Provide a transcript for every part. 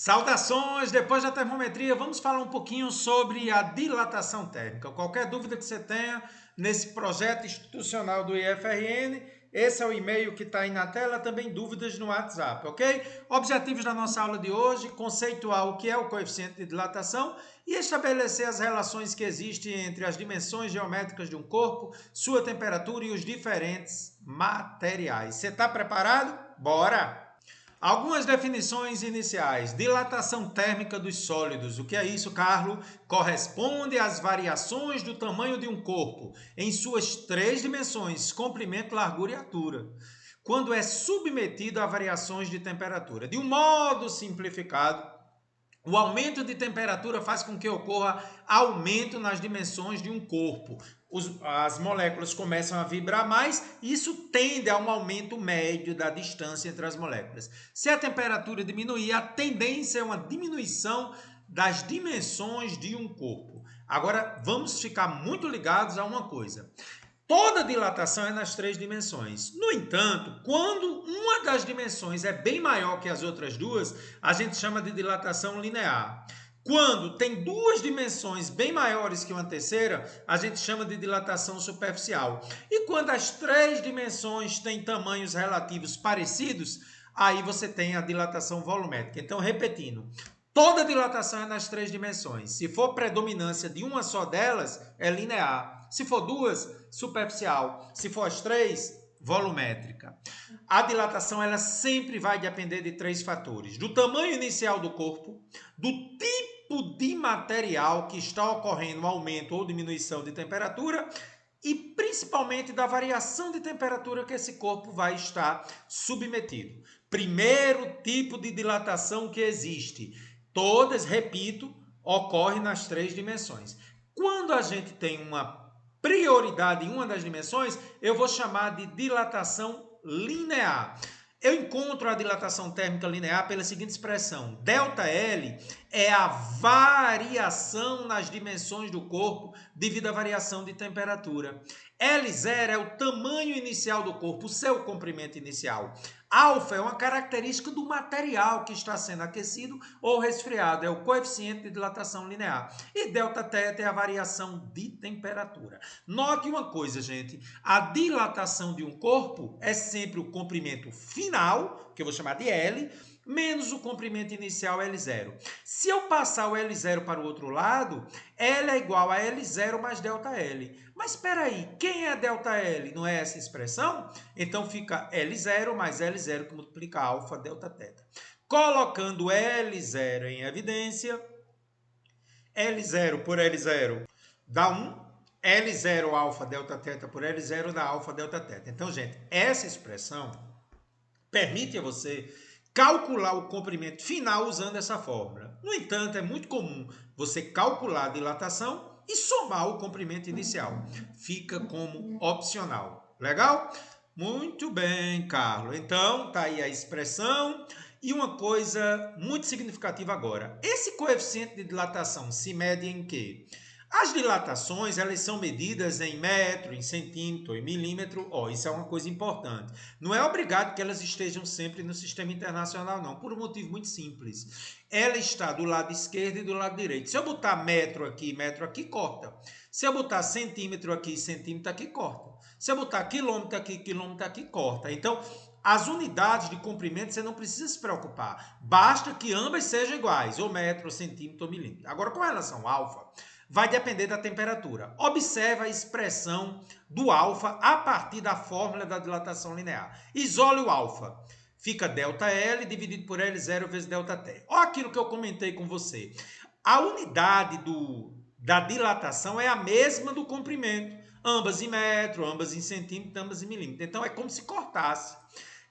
Saudações! Depois da termometria, vamos falar um pouquinho sobre a dilatação térmica. Qualquer dúvida que você tenha nesse projeto institucional do IFRN, esse é o e-mail que está aí na tela, também dúvidas no WhatsApp, ok? Objetivos da nossa aula de hoje, conceituar o que é o coeficiente de dilatação e estabelecer as relações que existem entre as dimensões geométricas de um corpo, sua temperatura e os diferentes materiais. Você está preparado? Bora! Algumas definições iniciais. Dilatação térmica dos sólidos. O que é isso, Carlos? Corresponde às variações do tamanho de um corpo em suas três dimensões, comprimento, largura e altura, quando é submetido a variações de temperatura. De um modo simplificado, o aumento de temperatura faz com que ocorra aumento nas dimensões de um corpo. As moléculas começam a vibrar mais e isso tende a um aumento médio da distância entre as moléculas. Se a temperatura diminuir, a tendência é uma diminuição das dimensões de um corpo. Agora, vamos ficar muito ligados a uma coisa. Toda dilatação é nas três dimensões. No entanto, quando uma das dimensões é bem maior que as outras duas, a gente chama de dilatação linear. Quando tem duas dimensões bem maiores que uma terceira, a gente chama de dilatação superficial. E quando as três dimensões têm tamanhos relativos parecidos, aí você tem a dilatação volumétrica. Então, repetindo, toda dilatação é nas três dimensões. Se for predominância de uma só delas, é linear. Se for duas, superficial. Se for as três, volumétrica. A dilatação ela sempre vai depender de três fatores: do tamanho inicial do corpo, do tipo de material que está ocorrendo aumento ou diminuição de temperatura e principalmente da variação de temperatura que esse corpo vai estar submetido. Primeiro tipo de dilatação que existe. Todas, repito, ocorrem nas três dimensões. Quando a gente tem uma prioridade em uma das dimensões, eu vou chamar de dilatação linear. Eu encontro a dilatação térmica linear pela seguinte expressão: ΔL é a variação nas dimensões do corpo devido à variação de temperatura. L0 é o tamanho inicial do corpo, o seu comprimento inicial. Alfa é uma característica do material que está sendo aquecido ou resfriado, é o coeficiente de dilatação linear. E ΔT é a variação de temperatura. Note uma coisa, gente, a dilatação de um corpo é sempre o comprimento final, que eu vou chamar de L, menos o comprimento inicial L0. Se eu passar o L0 para o outro lado, L é igual a L0 mais ΔL. Mas espera aí, quem é ΔL? Não é essa expressão? Então fica L0 mais L0 que multiplica alfa Δθ. Colocando L0 em evidência, L0 por L0 dá 1, L0 alfa Δθ por L0 dá alfa Δθ. Então, gente, essa expressão permite a você calcular o comprimento final usando essa fórmula. No entanto, é muito comum você calcular a dilatação e somar o comprimento inicial. Fica como opcional. Legal? Muito bem, Carlos. Então, tá aí a expressão. E uma coisa muito significativa agora. Esse coeficiente de dilatação se mede em quê? As dilatações, elas são medidas em metro, em centímetro, em milímetro. Isso é uma coisa importante. Não é obrigado que elas estejam sempre no sistema internacional, não. Por um motivo muito simples. Ela está do lado esquerdo e do lado direito. Se eu botar metro aqui, corta. Se eu botar centímetro aqui, corta. Se eu botar quilômetro aqui, corta. Então, as unidades de comprimento você não precisa se preocupar. Basta que ambas sejam iguais, ou metro, ou centímetro, ou milímetro. Agora, com relação ao alfa, vai depender da temperatura. Observe a expressão do alfa a partir da fórmula da dilatação linear. Isole o alfa. Fica ΔL dividido por L0 vezes ΔT. Olha aquilo que eu comentei com você. A unidade da dilatação é a mesma do comprimento. Ambas em metro, ambas em centímetro, ambas em milímetro. Então, é como se cortasse.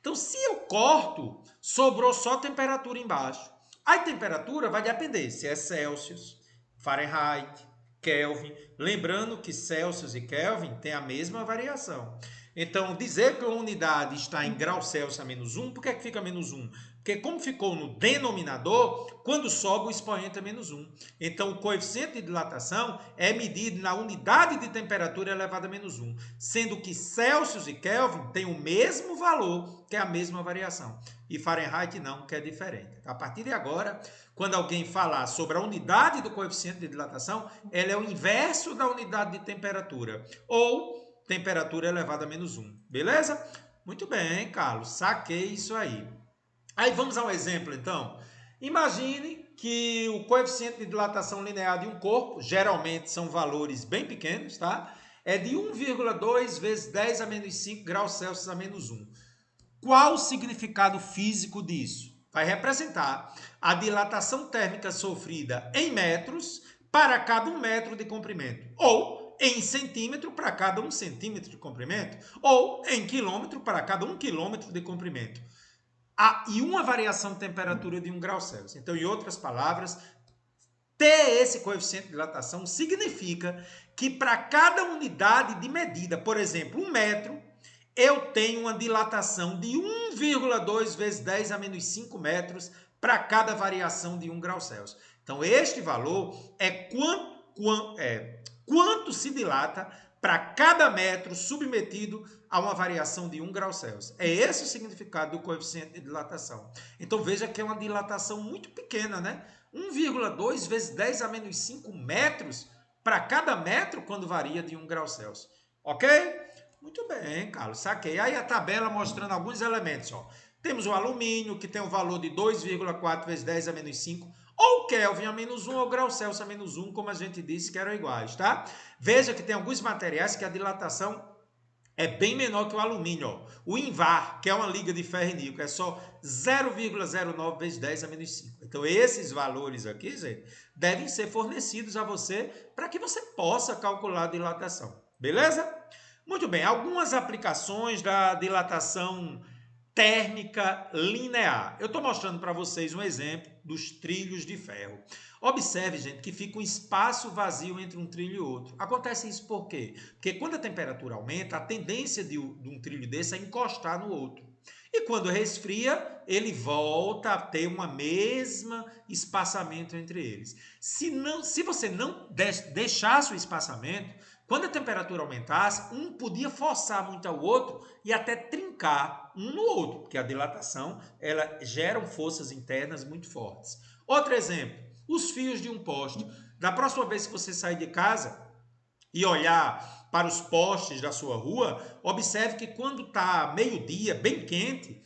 Então, se eu corto, sobrou só temperatura embaixo. A temperatura vai depender se é Celsius, Fahrenheit, Kelvin. Lembrando que Celsius e Kelvin têm a mesma variação. Então, dizer que a unidade está em grau Celsius a menos 1, por que fica menos 1? Porque como ficou no denominador, quando sobe o expoente é menos 1. Então, o coeficiente de dilatação é medido na unidade de temperatura elevada a menos 1, sendo que Celsius e Kelvin têm o mesmo valor, que é a mesma variação. E Fahrenheit não, que é diferente. A partir de agora, quando alguém falar sobre a unidade do coeficiente de dilatação, ela é o inverso da unidade de temperatura, ou temperatura elevada a menos 1. Beleza? Muito bem, Carlos. Saquei isso aí. Aí vamos a um exemplo, então. Imagine que o coeficiente de dilatação linear de um corpo, geralmente são valores bem pequenos, tá? É de 1,2 vezes 10 a menos 5 graus Celsius a menos 1. Qual o significado físico disso? Vai representar a dilatação térmica sofrida em metros para cada 1 metro de comprimento, ou em centímetro para cada 1 centímetro de comprimento, ou em quilômetro para cada 1 quilômetro de comprimento. E uma variação de temperatura de 1 grau Celsius. Então, em outras palavras, ter esse coeficiente de dilatação significa que para cada unidade de medida, por exemplo, 1 metro, eu tenho uma dilatação de 1,2 vezes 10 a menos 5 metros para cada variação de 1 grau Celsius. Então, este valor é quanto se dilata para cada metro submetido a uma variação de 1 grau Celsius. É esse o significado do coeficiente de dilatação. Então, veja que é uma dilatação muito pequena, né? 1,2 vezes 10 a menos 5 metros para cada metro quando varia de 1 grau Celsius. Ok? Muito bem, Carlos, saquei. Aí a tabela mostrando alguns elementos. Ó. Temos o alumínio, que tem um valor de 2,4 vezes 10 a menos 5, ou Kelvin a menos 1, ou grau Celsius a menos 1, como a gente disse que eram iguais, tá? Veja que tem alguns materiais que a dilatação é bem menor que o alumínio. Ó. O Invar, que é uma liga de ferro e níquel, é só 0,09 vezes 10 a menos 5. Então, esses valores aqui, gente, devem ser fornecidos a você para que você possa calcular a dilatação. Beleza? Muito bem, algumas aplicações da dilatação térmica linear. Eu estou mostrando para vocês um exemplo dos trilhos de ferro. Observe, gente, que fica um espaço vazio entre um trilho e outro. Acontece isso por quê? Porque quando a temperatura aumenta, a tendência de um trilho desse é encostar no outro. E quando resfria, ele volta a ter uma mesma espaçamento entre eles. Se você não deixasse o espaçamento, quando a temperatura aumentasse, um podia forçar muito ao outro e até trincar um no outro, porque a dilatação ela gera forças internas muito fortes. Outro exemplo, os fios de um poste. Da próxima vez que você sair de casa e olhar para os postes da sua rua, observe que quando está meio-dia, bem quente,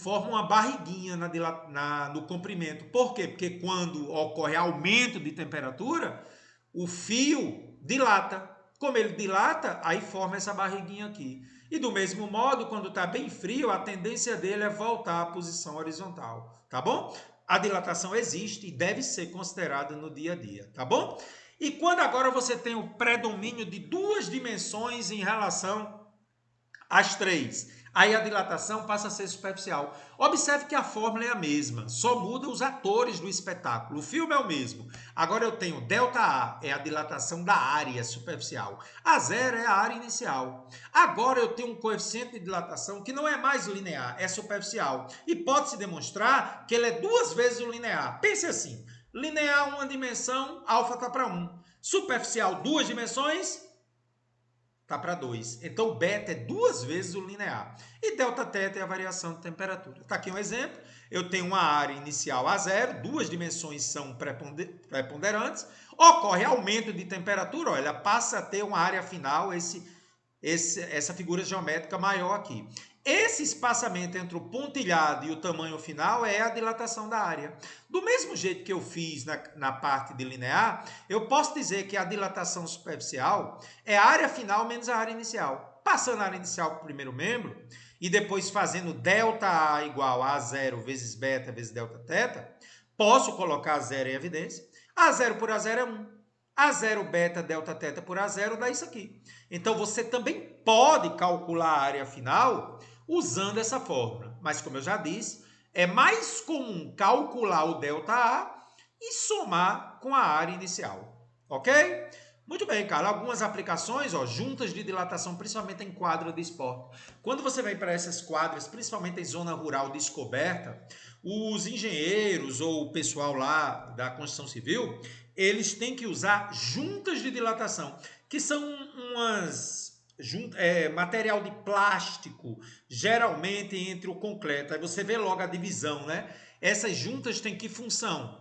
forma uma barriguinha no comprimento. Por quê? Porque quando ocorre aumento de temperatura, o fio dilata. Como ele dilata, aí forma essa barriguinha aqui. E do mesmo modo, quando está bem frio, a tendência dele é voltar à posição horizontal, tá bom? A dilatação existe e deve ser considerada no dia a dia, tá bom? E quando agora você tem o predomínio de duas dimensões em relação às três, aí a dilatação passa a ser superficial. Observe que a fórmula é a mesma, só muda os atores do espetáculo. O filme é o mesmo. Agora eu tenho ΔA, é a dilatação da área superficial. A0 é a área inicial. Agora eu tenho um coeficiente de dilatação que não é mais linear, é superficial. E pode-se demonstrar que ele é 2 vezes o linear. Pense assim, linear uma dimensão, alfa está para 1. Superficial, 2 dimensões, está para 2. Então, beta é 2 vezes o linear. E delta teta é a variação de temperatura. Está aqui um exemplo. Eu tenho uma área inicial A0, 2 dimensões são preponderantes. Ocorre aumento de temperatura, olha, ela passa a ter uma área final, essa figura geométrica maior aqui. Esse espaçamento entre o pontilhado e o tamanho final é a dilatação da área. Do mesmo jeito que eu fiz na parte de linear, eu posso dizer que a dilatação superficial é a área final menos a área inicial. Passando a área inicial para o primeiro membro e depois fazendo ΔA igual a A0 vezes beta vezes delta teta, posso colocar A0 em evidência. A0 por A0 é 1. A0 beta delta teta por A0 dá isso aqui. Então, você também pode calcular a área final usando essa fórmula. Mas, como eu já disse, é mais comum calcular o ΔA e somar com a área inicial. Ok? Muito bem, cara. Algumas aplicações, ó, juntas de dilatação, principalmente em quadra de esporte. Quando você vem para essas quadras, principalmente em zona rural descoberta, os engenheiros ou o pessoal lá da construção civil, eles têm que usar juntas de dilatação, que são material de plástico, geralmente entre o concreto. Aí você vê logo a divisão, né? Essas juntas têm que função?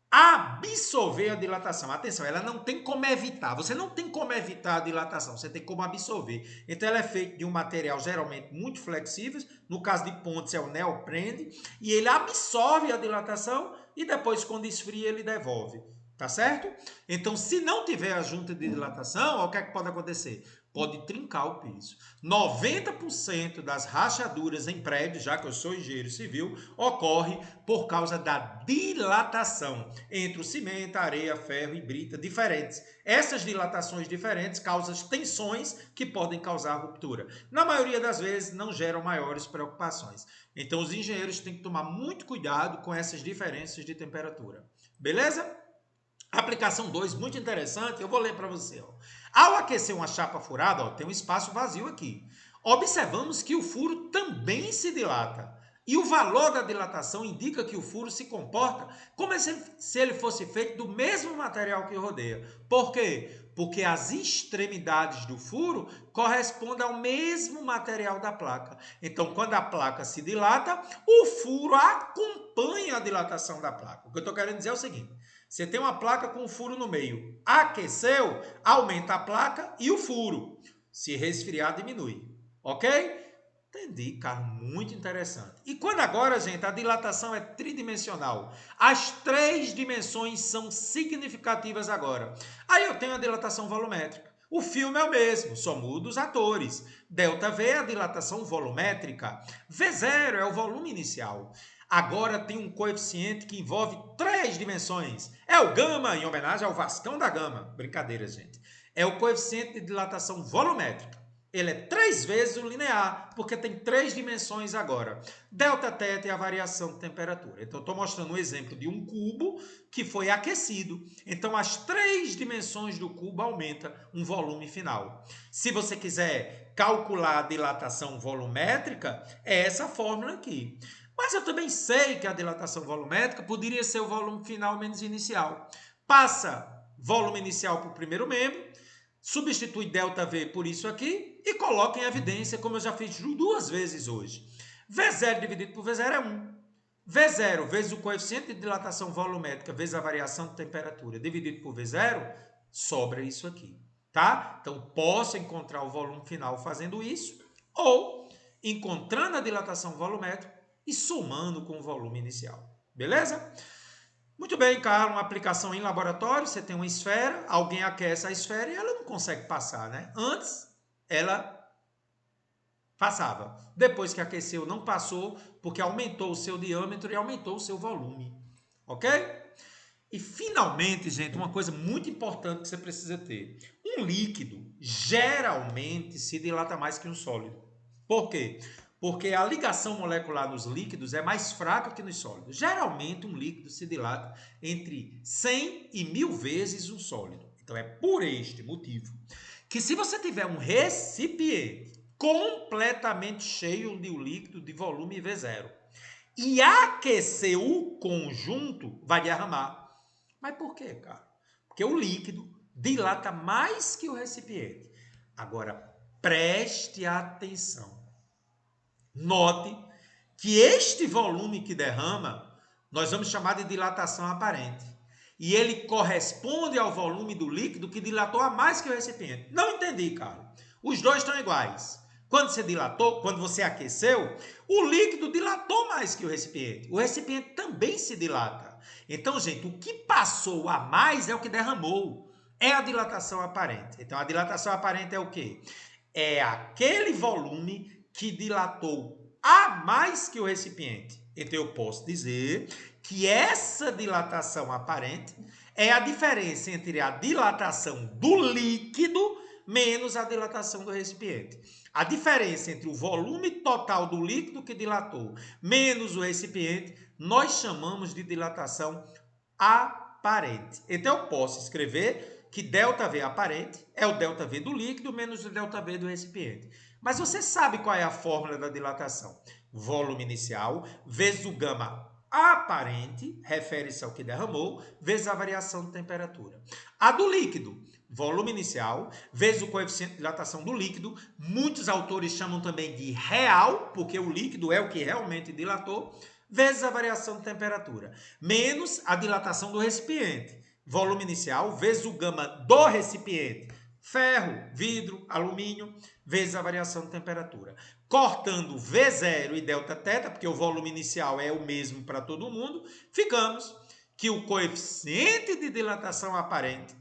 Absorver a dilatação. Atenção, ela não tem como evitar. Você não tem como evitar a dilatação, você tem como absorver. Então ela é feita de um material geralmente muito flexível, no caso de pontes é o neoprene, e ele absorve a dilatação e depois quando esfria ele devolve. Tá certo? Então, se não tiver a junta de dilatação, o que é que pode acontecer? Pode trincar o piso. 90% das rachaduras em prédios, já que eu sou engenheiro civil, ocorre por causa da dilatação entre o cimento, areia, ferro e brita diferentes. Essas dilatações diferentes causam tensões que podem causar ruptura. Na maioria das vezes, não geram maiores preocupações. Então, os engenheiros têm que tomar muito cuidado com essas diferenças de temperatura. Beleza? Aplicação 2, muito interessante, eu vou ler para você. Ó. Ao aquecer uma chapa furada, ó, tem um espaço vazio aqui. Observamos que o furo também se dilata. E o valor da dilatação indica que o furo se comporta como se ele fosse feito do mesmo material que rodeia. Por quê? Porque as extremidades do furo correspondem ao mesmo material da placa. Então, quando a placa se dilata, o furo acompanha a dilatação da placa. O que eu estou querendo dizer é o seguinte. Você tem uma placa com um furo no meio. Aqueceu, aumenta a placa e o furo. Se resfriar, diminui. Ok? Entendi, cara. Muito interessante. E quando agora, gente, a dilatação é tridimensional. As três dimensões são significativas agora. Aí eu tenho a dilatação volumétrica. O filme é o mesmo, só muda os atores. ΔV é a dilatação volumétrica. V0 é o volume inicial. Agora tem um coeficiente que envolve três dimensões. É o gama, em homenagem ao Vascão da Gama. Brincadeira, gente. É o coeficiente de dilatação volumétrica. Ele é 3 vezes o linear, porque tem 3 dimensões agora. ΔT é a variação de temperatura. Então, estou mostrando um exemplo de um cubo que foi aquecido. Então, as 3 dimensões do cubo aumentam um volume final. Se você quiser calcular a dilatação volumétrica, é essa fórmula aqui. Mas eu também sei que a dilatação volumétrica poderia ser o volume final menos inicial. Passa volume inicial para o primeiro membro, substitui ΔV por isso aqui e coloca em evidência, como eu já fiz 2 vezes hoje. V0 dividido por V0 é 1. V0 vezes o coeficiente de dilatação volumétrica vezes a variação de temperatura dividido por V0, sobra isso aqui. Tá? Então, posso encontrar o volume final fazendo isso ou encontrando a dilatação volumétrica e somando com o volume inicial. Beleza? Muito bem, cara, uma aplicação em laboratório, você tem uma esfera, alguém aquece a esfera e ela não consegue passar, né? Antes, ela passava. Depois que aqueceu, não passou, porque aumentou o seu diâmetro e aumentou o seu volume. Ok? E, finalmente, gente, uma coisa muito importante que você precisa ter. Um líquido geralmente se dilata mais que um sólido. Por quê? Porque a ligação molecular nos líquidos é mais fraca que nos sólidos. Geralmente, um líquido se dilata entre 100 e 1000 vezes um sólido. Então, é por este motivo que se você tiver um recipiente completamente cheio de um líquido de volume V0 e aquecer o conjunto, vai derramar. Mas por quê, cara? Porque o líquido dilata mais que o recipiente. Agora, preste atenção. Note que este volume que derrama, nós vamos chamar de dilatação aparente. E ele corresponde ao volume do líquido que dilatou a mais que o recipiente. Não entendi, cara. Os dois estão iguais. Quando você dilatou, quando você aqueceu, o líquido dilatou mais que o recipiente. O recipiente também se dilata. Então, gente, o que passou a mais é o que derramou. É a dilatação aparente. Então, a dilatação aparente é o quê? É aquele volume que dilatou a mais que o recipiente. Então, eu posso dizer que essa dilatação aparente é a diferença entre a dilatação do líquido menos a dilatação do recipiente. A diferença entre o volume total do líquido que dilatou menos o recipiente, nós chamamos de dilatação aparente. Então, eu posso escrever que ΔV aparente é o ΔV do líquido menos o ΔV do recipiente. Mas você sabe qual é a fórmula da dilatação? Volume inicial vezes o gama aparente, refere-se ao que derramou, vezes a variação de temperatura. A do líquido, volume inicial, vezes o coeficiente de dilatação do líquido, muitos autores chamam também de real, porque o líquido é o que realmente dilatou, vezes a variação de temperatura, menos a dilatação do recipiente, volume inicial, vezes o gama do recipiente, ferro, vidro, alumínio, vezes a variação de temperatura. Cortando V0 e Δθ, porque o volume inicial é o mesmo para todo mundo, ficamos que o coeficiente de dilatação aparente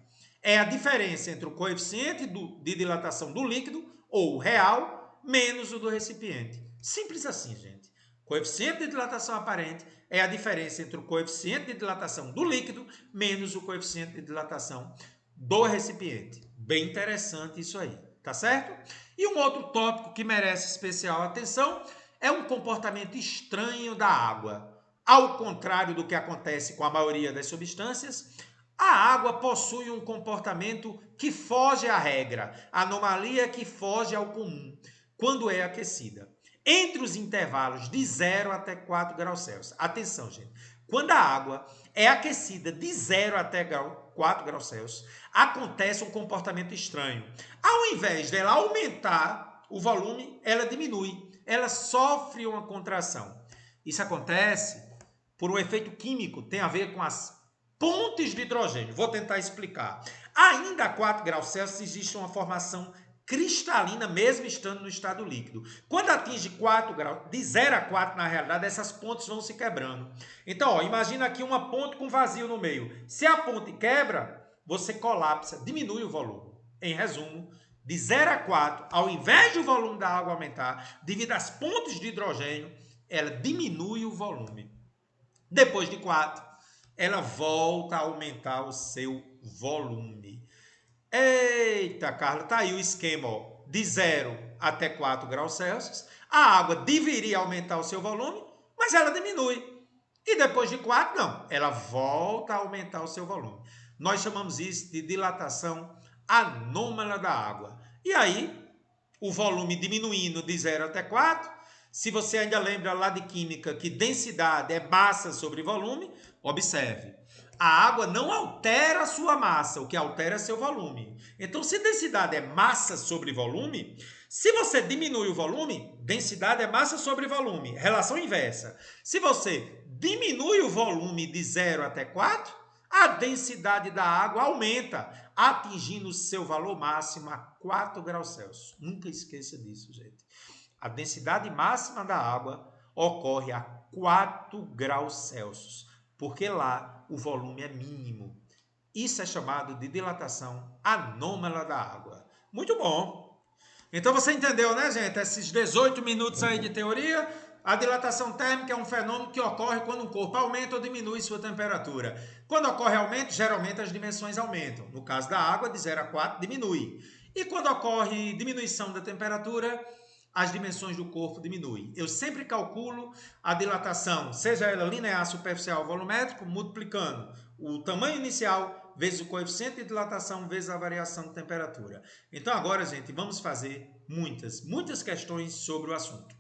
é a diferença entre o coeficiente de dilatação do líquido, ou real, menos o do recipiente. Simples assim, gente. Coeficiente de dilatação aparente é a diferença entre o coeficiente de dilatação do líquido menos o coeficiente de dilatação do recipiente. Bem interessante isso aí, tá certo? E um outro tópico que merece especial atenção é um comportamento estranho da água. Ao contrário do que acontece com a maioria das substâncias, a água possui um comportamento que foge à regra, anomalia que foge ao comum, quando é aquecida. Entre os intervalos de 0 até 4 graus Celsius. Atenção, gente. Quando a água é aquecida de 0 até 4 graus Celsius, acontece um comportamento estranho. Ao invés dela aumentar o volume, ela diminui. Ela sofre uma contração. Isso acontece por um efeito químico, tem a ver com as pontes de hidrogênio. Vou tentar explicar. Ainda a 4 graus Celsius existe uma formação cristalina, mesmo estando no estado líquido. Quando atinge 4 graus, de 0 a 4, na realidade, essas pontes vão se quebrando. Então, ó, imagina aqui uma ponte com vazio no meio. Se a ponte quebra, você colapsa, diminui o volume. Em resumo, de 0 a 4, ao invés do volume da água aumentar, devido às pontes de hidrogênio, ela diminui o volume. Depois de 4, ela volta a aumentar o seu volume. Eita, Carlos, tá aí o esquema, ó, de 0 até 4 graus Celsius. A água deveria aumentar o seu volume, mas ela diminui. E depois de 4, não, ela volta a aumentar o seu volume. Nós chamamos isso de dilatação anômala da água. E aí, o volume diminuindo de 0 até 4, se você ainda lembra lá de química que densidade é massa sobre volume, observe. A água não altera a sua massa, o que altera é seu volume. Então, se densidade é massa sobre volume, se você diminui o volume, densidade é massa sobre volume. Relação inversa. Se você diminui o volume de 0 até 4, a densidade da água aumenta, atingindo o seu valor máximo a 4 graus Celsius. Nunca esqueça disso, gente. A densidade máxima da água ocorre a 4 graus Celsius, porque lá o volume é mínimo. Isso é chamado de dilatação anômala da água. Muito bom! Então você entendeu, né, gente? Esses 18 minutos aí de teoria. A dilatação térmica é um fenômeno que ocorre quando um corpo aumenta ou diminui sua temperatura. Quando ocorre aumento, geralmente as dimensões aumentam. No caso da água, de 0 a 4, diminui. E quando ocorre diminuição da temperatura, as dimensões do corpo diminuem. Eu sempre calculo a dilatação, seja ela linear, superficial ou volumétrico, multiplicando o tamanho inicial vezes o coeficiente de dilatação vezes a variação de temperatura. Então agora, gente, vamos fazer muitas questões sobre o assunto.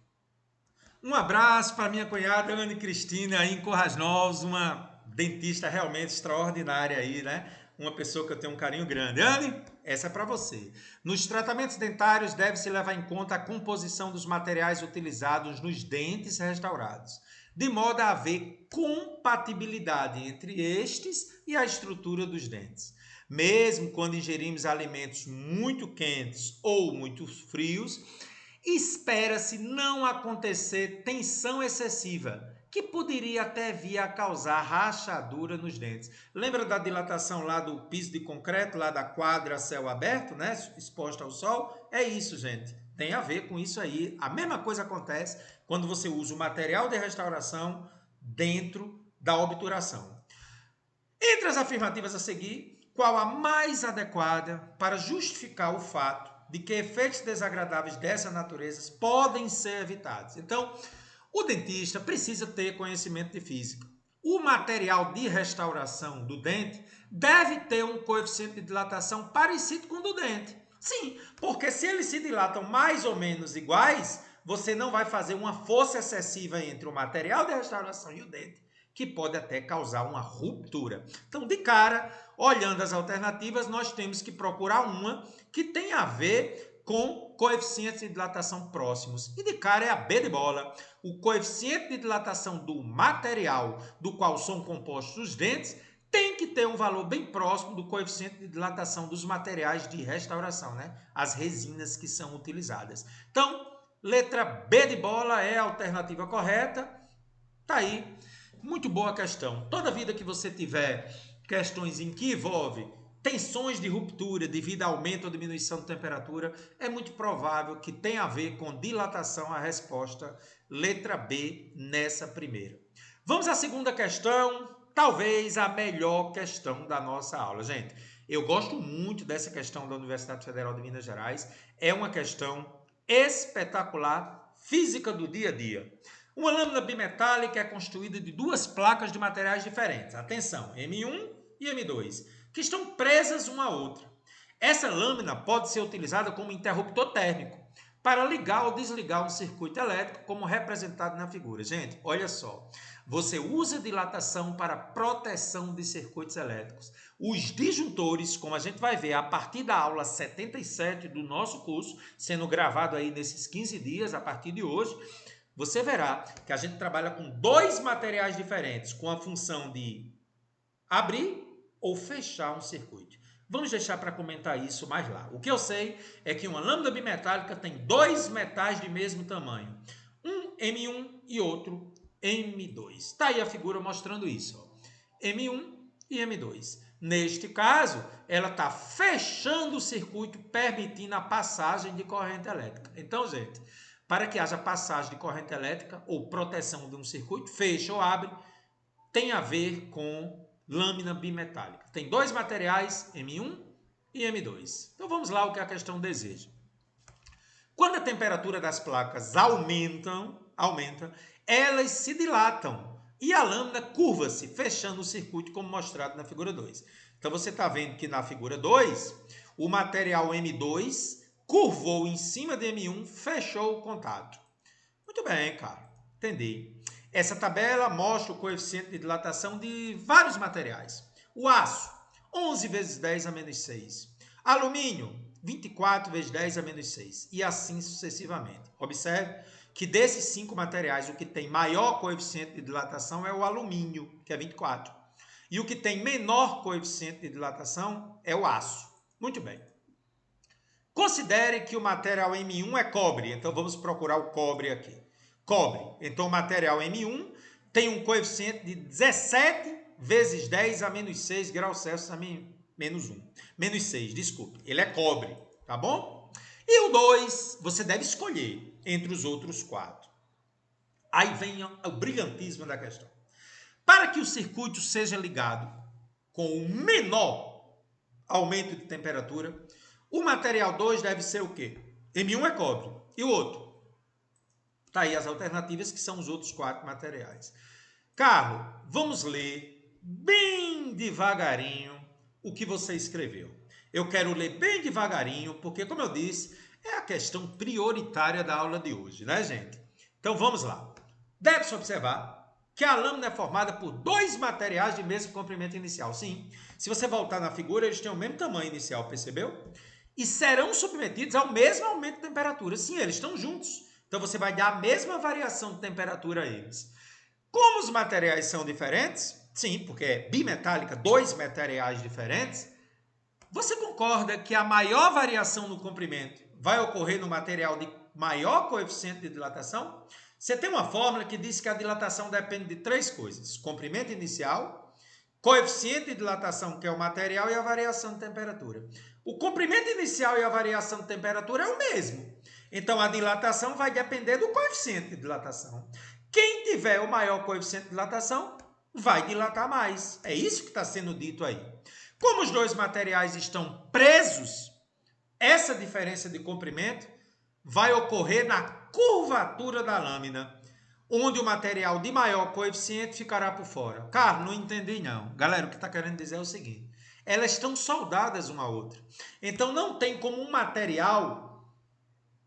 Um abraço para minha cunhada Anne Cristina aí em Corrais Novos, uma dentista realmente extraordinária aí, né? Uma pessoa que eu tenho um carinho grande. Anne, essa é para você. Nos tratamentos dentários deve-se levar em conta a composição dos materiais utilizados nos dentes restaurados, de modo a haver compatibilidade entre estes e a estrutura dos dentes. Mesmo quando ingerimos alimentos muito quentes ou muito frios, espera-se não acontecer tensão excessiva, que poderia até vir a causar rachadura nos dentes. Lembra da dilatação lá do piso de concreto, lá da quadra a céu aberto, né? Exposta ao sol? É isso, gente. Tem a ver com isso aí. A mesma coisa acontece quando você usa o material de restauração dentro da obturação. Entre as afirmativas a seguir, qual a mais adequada para justificar o fato de que efeitos desagradáveis dessa natureza podem ser evitados? Então, o dentista precisa ter conhecimento de física. o material de restauração do dente deve ter um coeficiente de dilatação parecido com o do dente. Sim, porque se eles se dilatam mais ou menos iguais, você não vai fazer uma força excessiva entre o material de restauração e o dente, que pode até causar uma ruptura. Então, de cara, olhando as alternativas, nós temos que procurar uma que tenha a ver com coeficientes de dilatação próximos. E de cara é a B de bola. O coeficiente de dilatação do material do qual são compostos os dentes tem que ter um valor bem próximo do coeficiente de dilatação dos materiais de restauração, né? As resinas que são utilizadas. Então, letra B de bola é a alternativa correta. Tá aí. Muito boa questão. Toda vida que você tiver questões em que envolve tensões de ruptura devido a aumento ou diminuição de temperatura, é muito provável que tenha a ver com dilatação. A resposta, letra B, nessa primeira. Vamos à segunda questão, talvez a melhor questão da nossa aula. Gente, eu gosto muito dessa questão da Universidade Federal de Minas Gerais. É uma questão espetacular, física do dia a dia. Uma lâmina bimetálica é constituída de duas placas de materiais diferentes. Atenção, M1 e M2, que estão presas uma à outra. Essa lâmina pode ser utilizada como interruptor térmico para ligar ou desligar um circuito elétrico, como representado na figura. Gente, olha só. Você usa dilatação para proteção de circuitos elétricos. Os disjuntores, como a gente vai ver a partir da aula 77 do nosso curso, sendo gravado aí nesses 15 dias, a partir de hoje, você verá que a gente trabalha com dois materiais diferentes, com a função de abrir ou fechar um circuito. Vamos deixar para comentar isso mais lá. O que eu sei é que uma lâmina bimetálica tem dois metais de mesmo tamanho, um M1 e outro M2. Está aí a figura mostrando isso, ó. M1 e M2. Neste caso, ela está fechando o circuito, permitindo a passagem de corrente elétrica. Então, gente, para que haja passagem de corrente elétrica ou proteção de um circuito, fecha ou abre, tem a ver com lâmina bimetálica. Tem dois materiais, M1 e M2. Então vamos lá o que a questão deseja. Quando a temperatura das placas aumenta, elas se dilatam e a lâmina curva-se, fechando o circuito como mostrado na figura 2. Então você está vendo que na figura 2, o material M2 curvou em cima de M1, fechou o contato. Muito bem, cara. Entendi. Essa tabela mostra o coeficiente de dilatação de vários materiais. O aço, 11 vezes 10 a menos 6. Alumínio, 24 vezes 10 a menos 6. E assim sucessivamente. Observe que desses 5 materiais, o que tem maior coeficiente de dilatação é o alumínio, que é 24. E o que tem menor coeficiente de dilatação é o aço. Muito bem. Considere que o material M1 é cobre. Então, vamos procurar o cobre aqui. Cobre. Então, o material M1 tem um coeficiente de 17 vezes 10 a menos 6 graus Celsius a menos 1. Menos 6, desculpe. Ele é cobre, tá bom? E o 2, você deve escolher entre os outros 4. Aí vem o brilhantismo da questão. Para que o circuito seja ligado com o menor aumento de temperatura, o material 2 deve ser o quê? M1 é cobre. E o outro? Tá aí as alternativas, que são os outros 4 materiais. Carlos, vamos ler bem devagarinho o que você escreveu. Eu quero ler bem devagarinho, porque, como eu disse, é a questão prioritária da aula de hoje, né, gente? Então, vamos lá. Deve-se observar que a lâmina é formada por dois materiais de mesmo comprimento inicial. Sim, se você voltar na figura, eles têm o mesmo tamanho inicial, percebeu? E serão submetidos ao mesmo aumento de temperatura. Sim, eles estão juntos. Então, você vai dar a mesma variação de temperatura a eles. Como os materiais são diferentes, sim, porque é bimetálica, dois materiais diferentes, você concorda que a maior variação no comprimento vai ocorrer no material de maior coeficiente de dilatação? Você tem uma fórmula que diz que a dilatação depende de 3 coisas: comprimento inicial, coeficiente de dilatação, que é o material, e a variação de temperatura. O comprimento inicial e a variação de temperatura é o mesmo. Então, a dilatação vai depender do coeficiente de dilatação. Quem tiver o maior coeficiente de dilatação vai dilatar mais. É isso que está sendo dito aí. Como os dois materiais estão presos, essa diferença de comprimento vai ocorrer na curvatura da lâmina. onde o material de maior coeficiente ficará por fora. Carlos, não entendi não. Galera, o que está querendo dizer é o seguinte. Elas estão soldadas uma à outra. Então, não tem como um material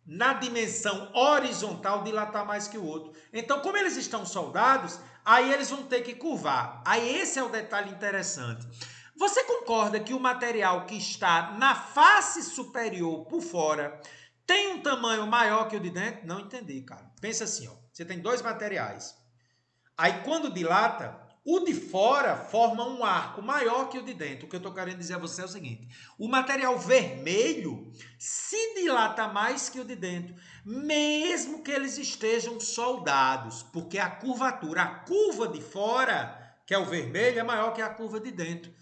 na dimensão horizontal dilatar mais que o outro. Então, como eles estão soldados, aí eles vão ter que curvar. Aí esse é o detalhe interessante. Você concorda que o material que está na face superior por fora tem um tamanho maior que o de dentro? Não entendi, cara. Pensa assim, ó. Você tem dois materiais. Aí quando dilata, o de fora forma um arco maior que o de dentro. O que eu estou querendo dizer a você é o seguinte: o material vermelho se dilata mais que o de dentro, mesmo que eles estejam soldados, porque a curvatura, a curva de fora, que é o vermelho, é maior que a curva de dentro.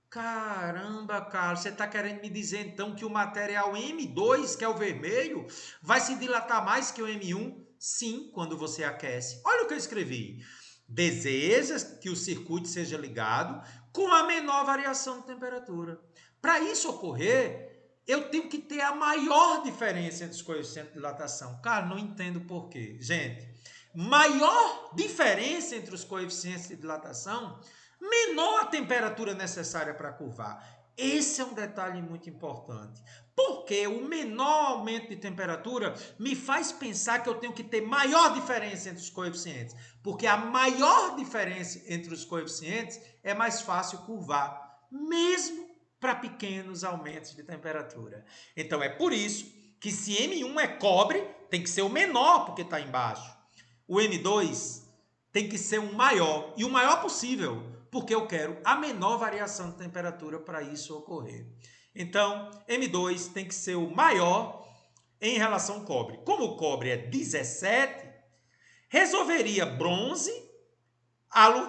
Caramba, Carlos, você está querendo me dizer então que o material M2, que é o vermelho, vai se dilatar mais que o M1? Sim, quando você aquece. Olha o que eu escrevi. Deseja que o circuito seja ligado com a menor variação de temperatura. Para isso ocorrer, eu tenho que ter a maior diferença entre os coeficientes de dilatação. Cara, não entendo por quê. Gente, maior diferença entre os coeficientes de dilatação, menor a temperatura necessária para curvar. Esse é um detalhe muito importante. Porque o menor aumento de temperatura me faz pensar que eu tenho que ter maior diferença entre os coeficientes. Porque a maior diferença entre os coeficientes é mais fácil curvar, mesmo para pequenos aumentos de temperatura. Então é por isso que se M1 é cobre, tem que ser o menor porque está embaixo. O M2 tem que ser um maior, e o maior possível, porque eu quero a menor variação de temperatura para isso ocorrer. Então, M2 tem que ser o maior em relação ao cobre. Como o cobre é 17, resolveria bronze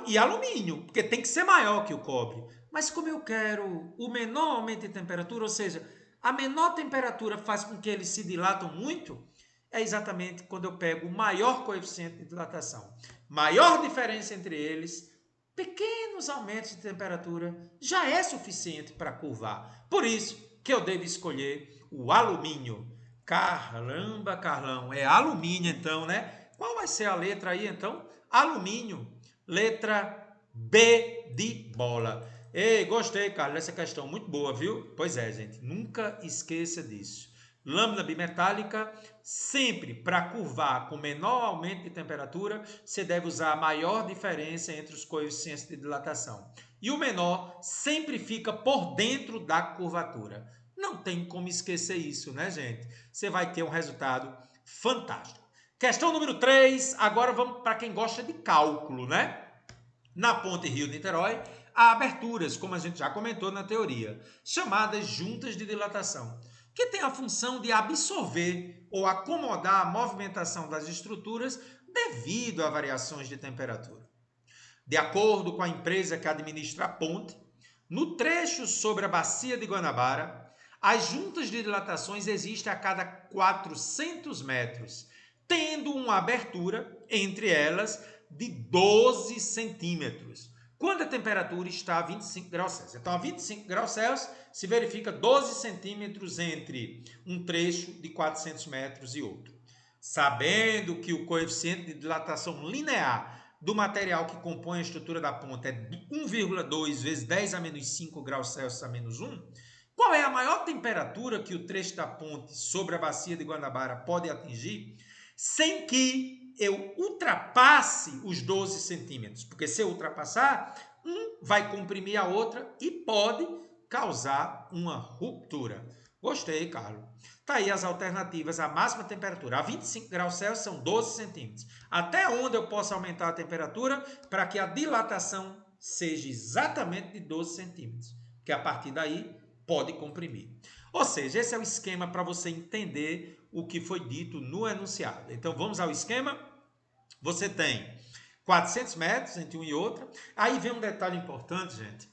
e alumínio, porque tem que ser maior que o cobre. Mas como eu quero o menor aumento de temperatura, ou seja, a menor temperatura faz com que eles se dilatam muito, é exatamente quando eu pego o maior coeficiente de dilatação. Maior diferença entre eles, pequenos aumentos de temperatura já é suficiente para curvar. Por isso que eu devo escolher o alumínio. Caramba, Carlão, é alumínio então, né? Qual vai ser a letra aí então? Alumínio, letra B de bola. Ei, gostei, Carlos, dessa questão muito boa, viu? Pois é, gente, nunca esqueça disso. Lâmina bimetálica, sempre para curvar com menor aumento de temperatura, você deve usar a maior diferença entre os coeficientes de dilatação. E o menor sempre fica por dentro da curvatura. Não tem como esquecer isso, né, gente? Você vai ter um resultado fantástico. Questão número 3, agora vamos para quem gosta de cálculo, né? Na ponte Rio-Niterói, há aberturas, como a gente já comentou na teoria, chamadas juntas de dilatação, que têm a função de absorver ou acomodar a movimentação das estruturas devido a variações de temperatura. De acordo com a empresa que administra a ponte, no trecho sobre a bacia de Guanabara, as juntas de dilatações existem a cada 400 metros, tendo uma abertura entre elas de 12 centímetros, quando a temperatura está a 25 graus Celsius. Então, a 25 graus Celsius se verifica 12 centímetros entre um trecho de 400 metros e outro. Sabendo que o coeficiente de dilatação linear do material que compõe a estrutura da ponte é 1,2 vezes 10 a menos 5 graus Celsius a menos 1, qual é a maior temperatura que o trecho da ponte sobre a bacia de Guanabara pode atingir sem que eu ultrapasse os 12 centímetros? Porque se eu ultrapassar, um vai comprimir a outra e pode causar uma ruptura. Gostei, Carlos. Tá aí as alternativas. A máxima temperatura a 25 graus Celsius são 12 centímetros. Até onde eu posso aumentar a temperatura para que a dilatação seja exatamente de 12 centímetros. Porque a partir daí pode comprimir. Ou seja, esse é o esquema para você entender o que foi dito no enunciado. Então vamos ao esquema. Você tem 400 metros entre um e outro. Aí vem um detalhe importante, gente,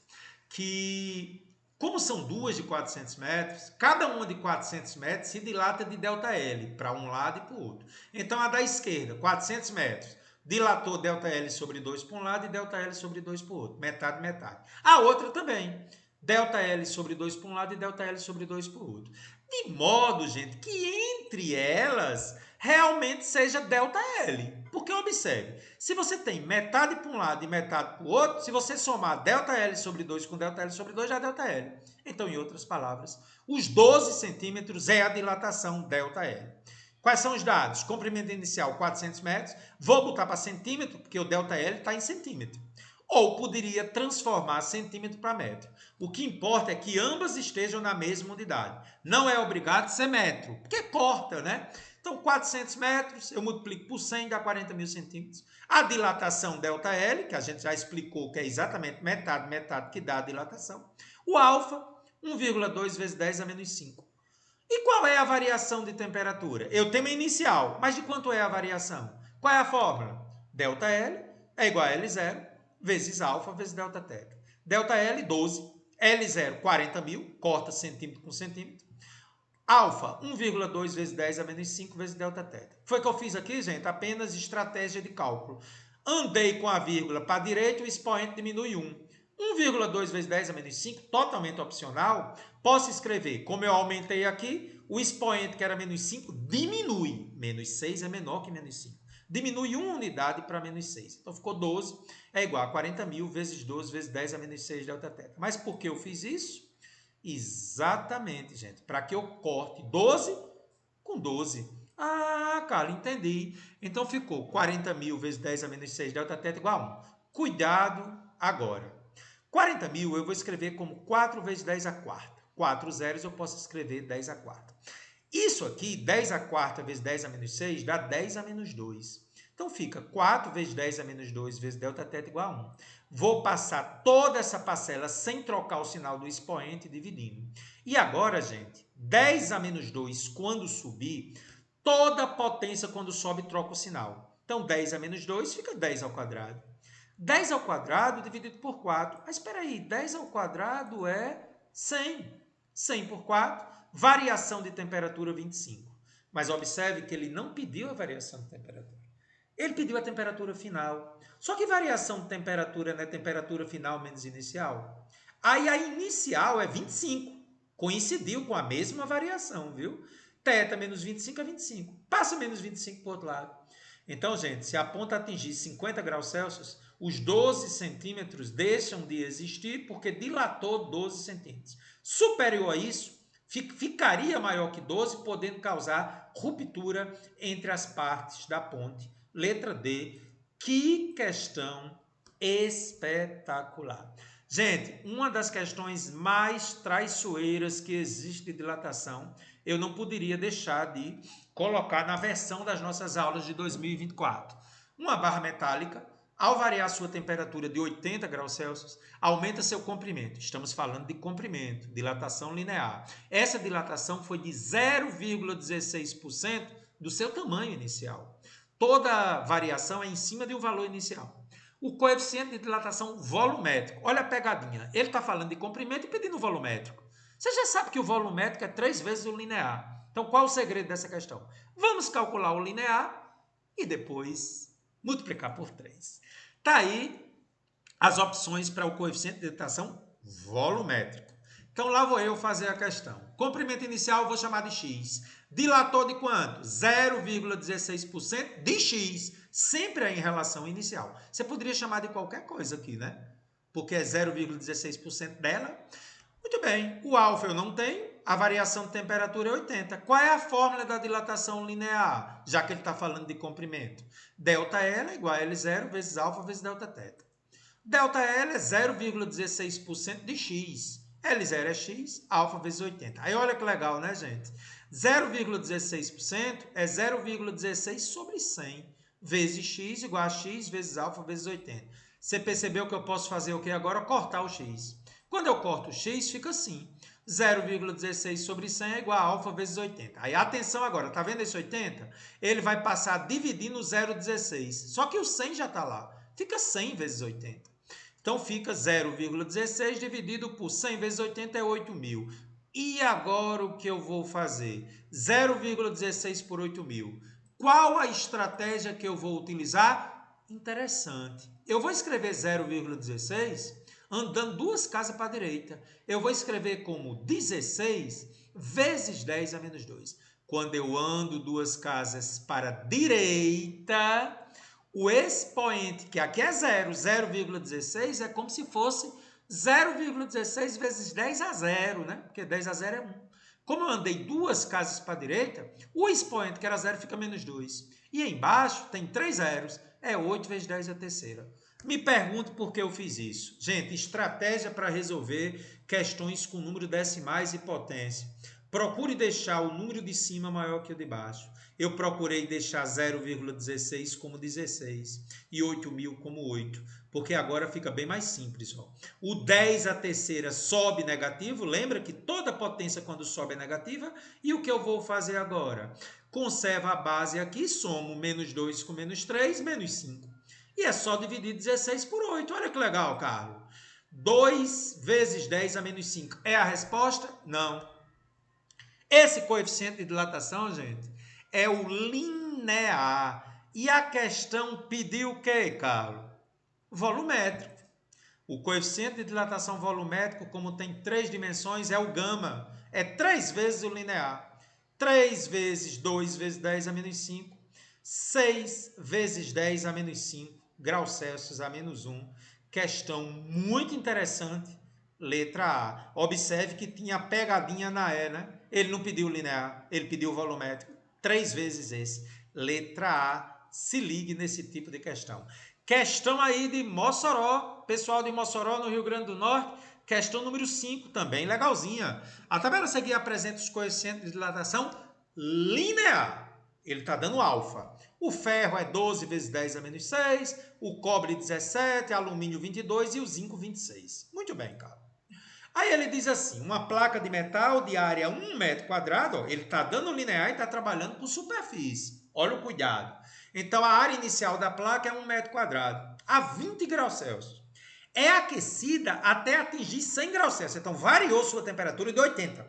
que como são duas de 400 metros, cada uma de 400 metros se dilata de ΔL para um lado e para o outro. Então, a da esquerda, 400 metros, dilatou ΔL sobre 2 para um lado e ΔL sobre 2 para o outro. Metade, metade. A outra também. ΔL sobre 2 para um lado e ΔL sobre 2 para o outro. De modo, gente, que entre elas realmente seja ΔL. Porque observe, se você tem metade para um lado e metade para o outro, se você somar ΔL sobre 2 com ΔL sobre 2, já é ΔL. Então, em outras palavras, os 12 centímetros é a dilatação ΔL. Quais são os dados? Comprimento inicial 400 metros, vou botar para centímetro, porque o ΔL está em centímetro. Ou poderia transformar centímetro para metro. O que importa é que ambas estejam na mesma unidade. Não é obrigado ser metro, porque corta, né? Então, 400 metros, eu multiplico por 100, dá 40 mil centímetros. A dilatação ΔL, que a gente já explicou que é exatamente metade, metade que dá a dilatação. O alfa, 1,2 vezes 10 a menos 5. E qual é a variação de temperatura? Eu tenho uma inicial, mas de quanto é a variação? Qual é a fórmula? ΔL é igual a L0 vezes alfa vezes ΔT. ΔL, 12. L0, 40 mil, corta centímetro com centímetro. Alfa, 1,2 vezes 10 a menos 5 vezes ΔT. Foi o que eu fiz aqui, gente? Apenas estratégia de cálculo. Andei com a vírgula para a direita, o expoente diminui 1. 1,2 vezes 10 a menos 5, totalmente opcional. Posso escrever, como eu aumentei aqui, o expoente que era menos 5 diminui. Menos 6 é menor que menos 5. Diminui uma unidade para menos 6. Então ficou 12, é igual a 40 mil vezes 12 vezes 10 a menos 6 ΔT. Mas por que eu fiz isso? Exatamente, gente, para que eu corte 12 com 12. Ah, cara, entendi. Então ficou 40 mil vezes 10 a menos 6 ΔT igual a 1. Cuidado agora. 40 mil eu vou escrever como 4 vezes 10 a quarta. 4 zeros eu posso escrever 10 a quarta. Isso aqui, 10 a quarta vezes 10 a menos 6, dá 10 a menos 2. Então fica 4 vezes 10 a menos 2 vezes ΔT igual a 1. Vou passar toda essa parcela sem trocar o sinal do expoente dividindo. E agora, gente, 10 a menos 2, quando subir, toda a potência quando sobe troca o sinal. Então 10 a menos 2 fica 10 ao quadrado. 10 ao quadrado dividido por 4. Mas espera aí, 10 ao quadrado é 100. 100 por 4, variação de temperatura 25. Mas observe que ele não pediu a variação de temperatura. Ele pediu a temperatura final. Só que variação de temperatura não é temperatura final menos inicial? Aí a inicial é 25. Coincidiu com a mesma variação, viu? Θ menos 25 é 25. Passa menos 25 para o outro lado. Então, gente, se a ponta atingir 50 graus Celsius, os 12 centímetros deixam de existir porque dilatou 12 centímetros. Superior a isso, ficaria maior que 12, podendo causar ruptura entre as partes da ponte. Letra D. Que questão espetacular. Gente, uma das questões mais traiçoeiras que existe de dilatação, eu não poderia deixar de colocar na versão das nossas aulas de 2024. Uma barra metálica, ao variar sua temperatura de 80 graus Celsius, aumenta seu comprimento. Estamos falando de comprimento, dilatação linear. Essa dilatação foi de 0,16% do seu tamanho inicial. Toda variação é em cima de um valor inicial. O coeficiente de dilatação volumétrico. Olha a pegadinha. Ele está falando de comprimento e pedindo volumétrico. Você já sabe que o volumétrico é 3 vezes o linear. Então, qual o segredo dessa questão? Vamos calcular o linear e depois multiplicar por 3. Está aí as opções para o coeficiente de dilatação volumétrico. Então, lá vou eu fazer a questão. Comprimento inicial eu vou chamar de x. Dilatou de quanto? 0,16% de x. Sempre é em relação inicial. Você poderia chamar de qualquer coisa aqui, né? Porque é 0,16% dela. Muito bem. O alfa eu não tenho. A variação de temperatura é 80. Qual é a fórmula da dilatação linear? Já que ele está falando de comprimento. ΔL é igual a L0 vezes alfa vezes ΔT. ΔL é 0,16% de x. L0 é x, alfa vezes 80. Aí olha que legal, né, gente? 0,16% é 0,16 sobre 100 vezes x igual a x vezes alfa vezes 80. Você percebeu que eu posso fazer o que agora? Cortar o x. Quando eu corto o x, fica assim. 0,16 sobre 100 é igual a alfa vezes 80. Aí, atenção agora, tá vendo esse 80? Ele vai passar a dividir no 0,16. Só que o 100 já está lá. Fica 100 vezes 80. Então, fica 0,16 dividido por 100 vezes 80 é 8.000. E agora o que eu vou fazer? 0,16 por 8.000. Qual a estratégia que eu vou utilizar? Interessante. Eu vou escrever 0,16 andando 2 casas para a direita. Eu vou escrever como 16 vezes 10 a menos 2. Quando eu ando 2 casas para a direita, O expoente, que aqui é 0, 0,16, é como se fosse 0,16 vezes 10 a 0, né? Porque 10 a 0 é 1. Como eu andei 2 casas para a direita, o expoente, que era 0, fica menos 2. E embaixo tem 3 zeros, é 8 vezes 10 a terceira. Me pergunto por que eu fiz isso. Gente, estratégia para resolver questões com número decimais e potência. Procure deixar o número de cima maior que o de baixo. Eu procurei deixar 0,16 como 16 e 8.000 como 8, porque agora fica bem mais simples. Ó. O 10 a terceira sobe negativo, lembra que toda potência quando sobe é negativa, e o que eu vou fazer agora? Conserva a base aqui, somo menos 2 com menos 3, menos 5. E é só dividir 16 por 8. Olha que legal, Carlos. 2 vezes 10 a menos 5. É a resposta? Não. Esse coeficiente de dilatação, gente, é o linear. E a questão pediu o quê, Carlos? Volumétrico. O coeficiente de dilatação volumétrico, como tem 3 dimensões, é o gama. É 3 vezes o linear. 3 vezes 2 vezes 10 a menos 5. 6 vezes 10 a menos 5. Graus Celsius a menos 1. Questão muito interessante. Letra A. Observe que tinha pegadinha na E, né? Ele não pediu linear, ele pediu volumétrico. 3 vezes esse. Letra A. Se ligue nesse tipo de questão. Questão aí de Mossoró, pessoal de Mossoró, no Rio Grande do Norte. Questão número 5, também legalzinha. A tabela a seguir apresenta os coeficientes de dilatação linear. Ele está dando alfa. O ferro é 12 vezes 10 a menos 6, o cobre 17, alumínio 22 e o zinco 26. Muito bem, cara. Aí ele diz assim, uma placa de metal de área 1 metro quadrado, ó, ele está dando linear e está trabalhando com superfície. Olha o cuidado. Então, a área inicial da placa é 1 metro quadrado, a 20 graus Celsius. É aquecida até atingir 100 graus Celsius. Então, variou sua temperatura de 80.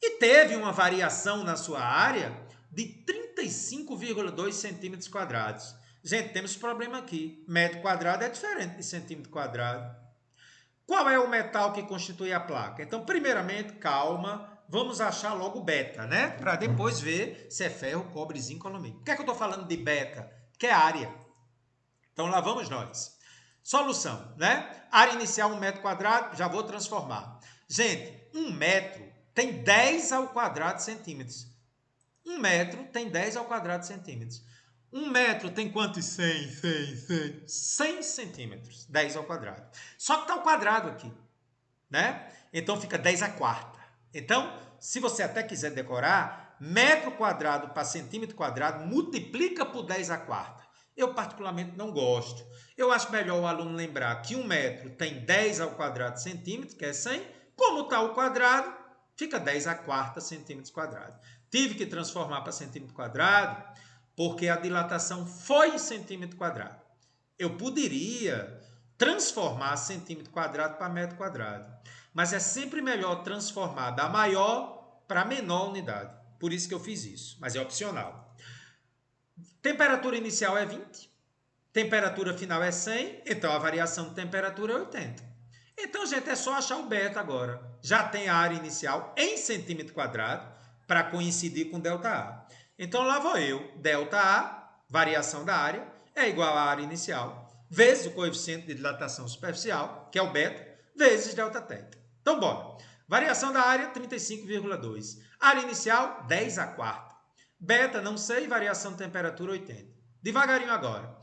E teve uma variação na sua área de 35,2 centímetros quadrados. Gente, temos problema aqui. Metro quadrado é diferente de centímetro quadrado. Qual é o metal que constitui a placa? Então, primeiramente, calma, vamos achar logo beta, né? Para depois ver se é ferro, cobre, zinco ou alumínio. Por que é que eu estou falando de beta? Que é área. Então, lá vamos nós. Solução, né? Área inicial 1 metro quadrado, já vou transformar. Gente, 1 metro tem 10 ao quadrado centímetros. 1 metro tem 10 ao quadrado centímetros. 1 metro tem quantos? 100 centímetros. 10 ao quadrado. Só que está ao quadrado aqui, né? Então fica 10 à quarta. Então, se você até quiser decorar, metro quadrado para centímetro quadrado multiplica por 10 à quarta. Eu particularmente não gosto. Eu acho melhor o aluno lembrar que 1 metro tem 10 ao quadrado centímetro, que é 100. Como está o quadrado, fica 10 à quarta centímetros quadrados. Tive que transformar para centímetro quadrado porque a dilatação foi em centímetro quadrado. Eu poderia transformar centímetro quadrado para metro quadrado, mas é sempre melhor transformar da maior para a menor unidade. Por isso que eu fiz isso, mas é opcional. Temperatura inicial é 20, temperatura final é 100, então a variação de temperatura é 80. Então, gente, é só achar o beta agora. Já tem a área inicial em centímetro quadrado para coincidir com ΔA. Então, lá vou eu. ΔA, variação da área, é igual à área inicial, vezes o coeficiente de dilatação superficial, que é o beta, vezes ΔT. Então, bora. Variação da área, 35,2. Área inicial, 10 à quarta. Beta, não sei, variação de temperatura, 80. Devagarinho agora.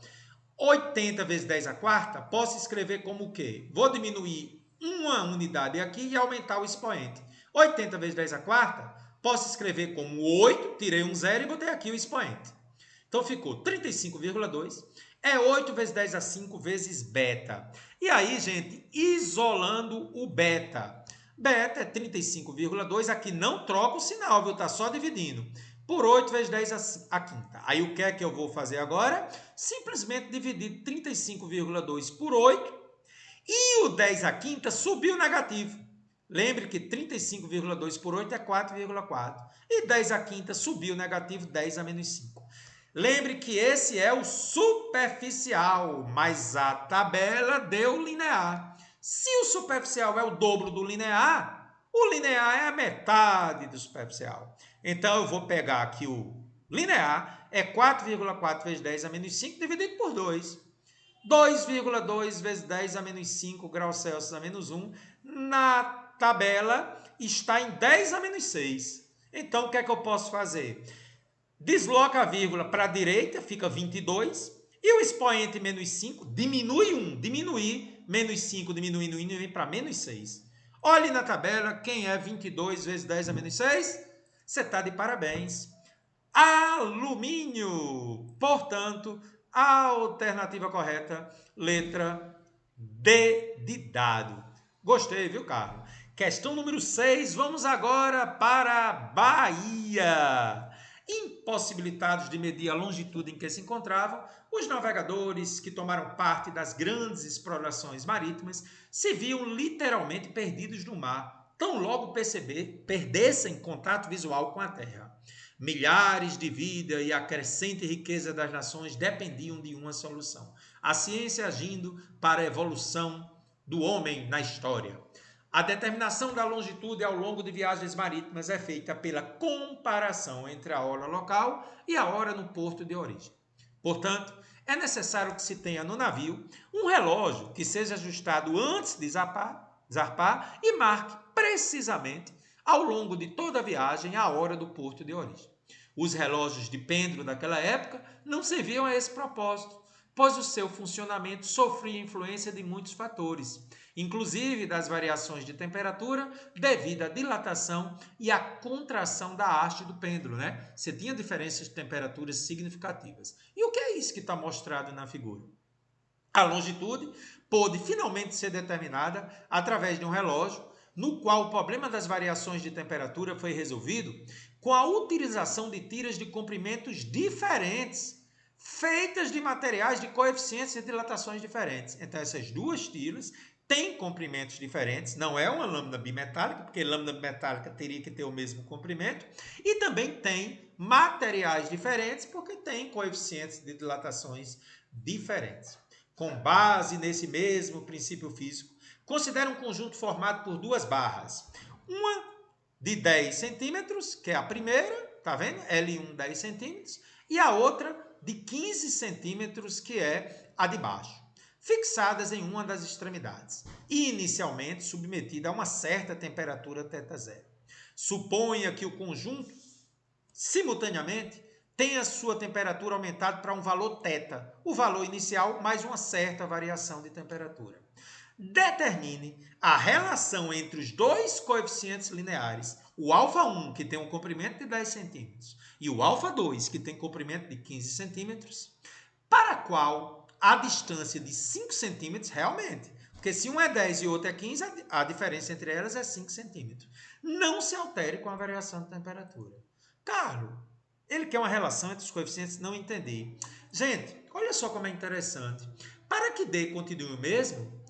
80 vezes 10 à quarta, posso escrever como o quê? Vou diminuir uma unidade aqui e aumentar o expoente. 80 vezes 10 à quarta, posso escrever como 8, tirei um zero e botei aqui o expoente. Então ficou 35,2, é 8 vezes 10 a 5 vezes beta. E aí, gente, isolando o beta. Beta é 35,2, aqui não troca o sinal, viu? Tá só dividindo. Por 8 vezes 10 a quinta. Aí o que é que eu vou fazer agora? Simplesmente dividir 35,2 por 8 e o 10 a quinta subiu negativo. Lembre que 35,2 por 8 é 4,4. E 10 a quinta subiu negativo, 10 a menos 5. Lembre que esse é o superficial, mas a tabela deu linear. Se o superficial é o dobro do linear, o linear é a metade do superficial. Então, eu vou pegar aqui o linear é 4,4 vezes 10 a menos 5 dividido por 2. 2,2 vezes 10 a menos 5 graus Celsius a menos 1. Na tabela está em 10 a menos 6. Então, o que é que eu posso fazer? Desloca a vírgula para a direita, fica 22. E o expoente menos 5 diminui 1. Diminuir, menos 5 diminui para menos 6. Olhe na tabela, quem é 22 vezes 10 a menos 6? Você está de parabéns. Alumínio. Portanto, a alternativa correta, letra D de dado. Gostei, viu, Carlos? Questão número 6, vamos agora para a Bahia. Impossibilitados de medir a longitude em que se encontravam, os navegadores que tomaram parte das grandes explorações marítimas se viam literalmente perdidos no mar, tão logo perdessem contato visual com a terra. Milhares de vidas e a crescente riqueza das nações dependiam de uma solução: a ciência agindo para a evolução do homem na história. A determinação da longitude ao longo de viagens marítimas é feita pela comparação entre a hora local e a hora no porto de origem. Portanto, é necessário que se tenha no navio um relógio que seja ajustado antes de zarpar e marque precisamente ao longo de toda a viagem a hora do porto de origem. Os relógios de pêndulo daquela época não serviam a esse propósito, pois o seu funcionamento sofria influência de muitos fatores, inclusive das variações de temperatura devido à dilatação e à contração da haste do pêndulo, né? Você tinha diferenças de temperaturas significativas. E o que é isso que está mostrado na figura? A longitude pôde finalmente ser determinada através de um relógio, no qual o problema das variações de temperatura foi resolvido com a utilização de tiras de comprimentos diferentes, feitas de materiais de coeficientes e dilatações diferentes. Então, essas duas tiras têm comprimentos diferentes, não é uma lâmina bimetálica, porque lâmina bimetálica teria que ter o mesmo comprimento, e também tem materiais diferentes, porque tem coeficientes de dilatações diferentes. Com base nesse mesmo princípio físico, considera um conjunto formado por duas barras. Uma de 10 centímetros, que é a primeira, tá vendo? L1, 10 centímetros, e a outra de 15 centímetros, que é a de baixo, fixadas em uma das extremidades, e inicialmente submetida a uma certa temperatura θ0. Suponha que o conjunto, simultaneamente, tenha sua temperatura aumentada para um valor θ, o valor inicial mais uma certa variação de temperatura. Determine a relação entre os dois coeficientes lineares, o α1, que tem um comprimento de 10 centímetros, e o α2, que tem comprimento de 15 centímetros, para a qual a distância de 5 centímetros realmente, porque se um é 10 e o outro é 15, a diferença entre elas é 5 centímetros, não se altere com a variação de temperatura. Carlos, ele quer uma relação entre os coeficientes, não entendi. Gente, olha só como é interessante. Para que D continue o mesmo,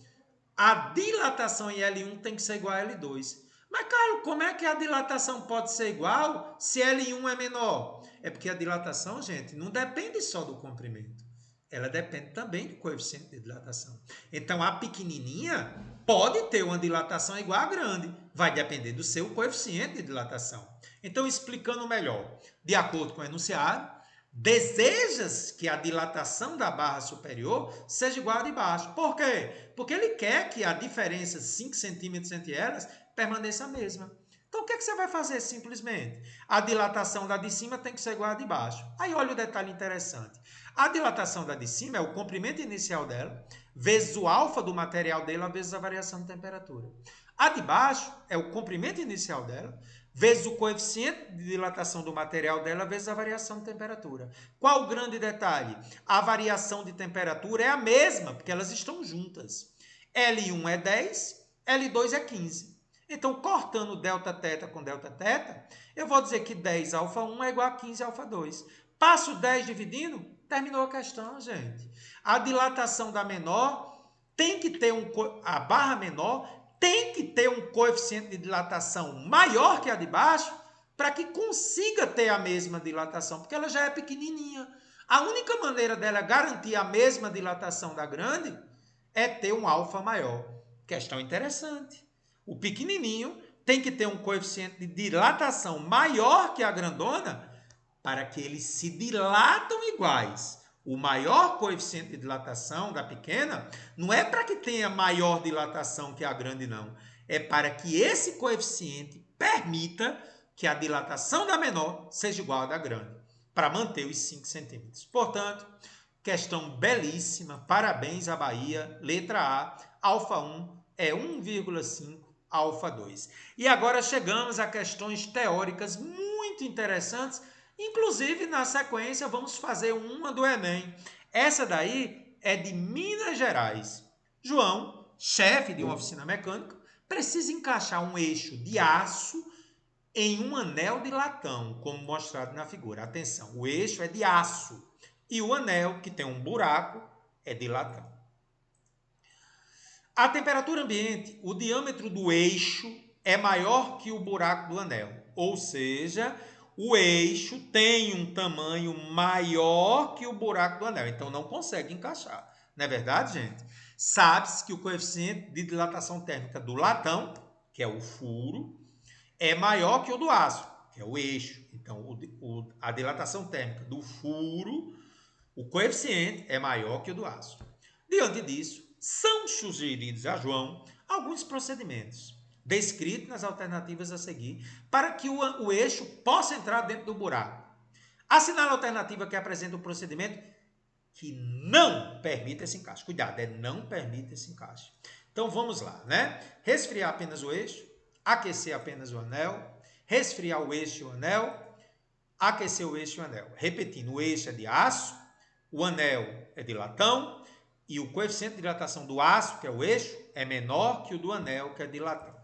a dilatação em L1 tem que ser igual a L2. Mas, Carlos, como é que a dilatação pode ser igual se L1 é menor? É porque a dilatação, gente, não depende só do comprimento. Ela depende também do coeficiente de dilatação. Então, a pequenininha pode ter uma dilatação igual à grande. Vai depender do seu coeficiente de dilatação. Então, explicando melhor, de acordo com o enunciado, desejas que a dilatação da barra superior seja igual à de baixo. Por quê? Porque ele quer que a diferença 5 centímetros entre elas permaneça a mesma. Então, o que é que você vai fazer simplesmente? A dilatação da de cima tem que ser igual à de baixo. Aí, olha o detalhe interessante. A dilatação da de cima é o comprimento inicial dela, vezes o alfa do material dela, vezes a variação de temperatura. A de baixo é o comprimento inicial dela, vezes o coeficiente de dilatação do material dela, vezes a variação de temperatura. Qual o grande detalhe? A variação de temperatura é a mesma, porque elas estão juntas. L1 é 10, L2 é 15. Então, cortando Δθ com Δθ, eu vou dizer que 10 α1 é igual a 15 α2. Passo 10 dividindo, terminou a questão, gente. A dilatação da menor tem que ter a barra menor tem que ter um coeficiente de dilatação maior que a de baixo para que consiga ter a mesma dilatação, porque ela já é pequenininha. A única maneira dela garantir a mesma dilatação da grande é ter um alfa maior. Questão interessante. O pequenininho tem que ter um coeficiente de dilatação maior que a grandona para que eles se dilatam iguais. O maior coeficiente de dilatação da pequena não é para que tenha maior dilatação que a grande, não. É para que esse coeficiente permita que a dilatação da menor seja igual à da grande, para manter os 5 centímetros. Portanto, questão belíssima, parabéns à Bahia, letra A, alfa 1 é 1,5, alfa 2. E agora chegamos a questões teóricas muito interessantes, inclusive na sequência vamos fazer uma do Enem. Essa daí é de Minas Gerais. João, chefe de uma oficina mecânica, precisa encaixar um eixo de aço em um anel de latão, como mostrado na figura. Atenção, o eixo é de aço e o anel, que tem um buraco, é de latão. A temperatura ambiente, o diâmetro do eixo é maior que o buraco do anel, ou seja, o eixo tem um tamanho maior que o buraco do anel, então não consegue encaixar. Não é verdade, gente? Sabe-se que o coeficiente de dilatação térmica do latão, que é o furo, é maior que o do aço, que é o eixo. Então, a dilatação térmica do furo, o coeficiente é maior que o do aço. Diante disso, são sugeridos a João alguns procedimentos descritos nas alternativas a seguir para que o eixo possa entrar dentro do buraco. Assinale a alternativa que apresenta o procedimento que não permite esse encaixe. Cuidado, não permite esse encaixe. Então vamos lá, né? Resfriar apenas o eixo, aquecer apenas o anel, resfriar o eixo e o anel, aquecer o eixo e o anel. Repetindo, o eixo é de aço, o anel é de latão e o coeficiente de dilatação do aço, que é o eixo, é menor que o do anel, que é de latão.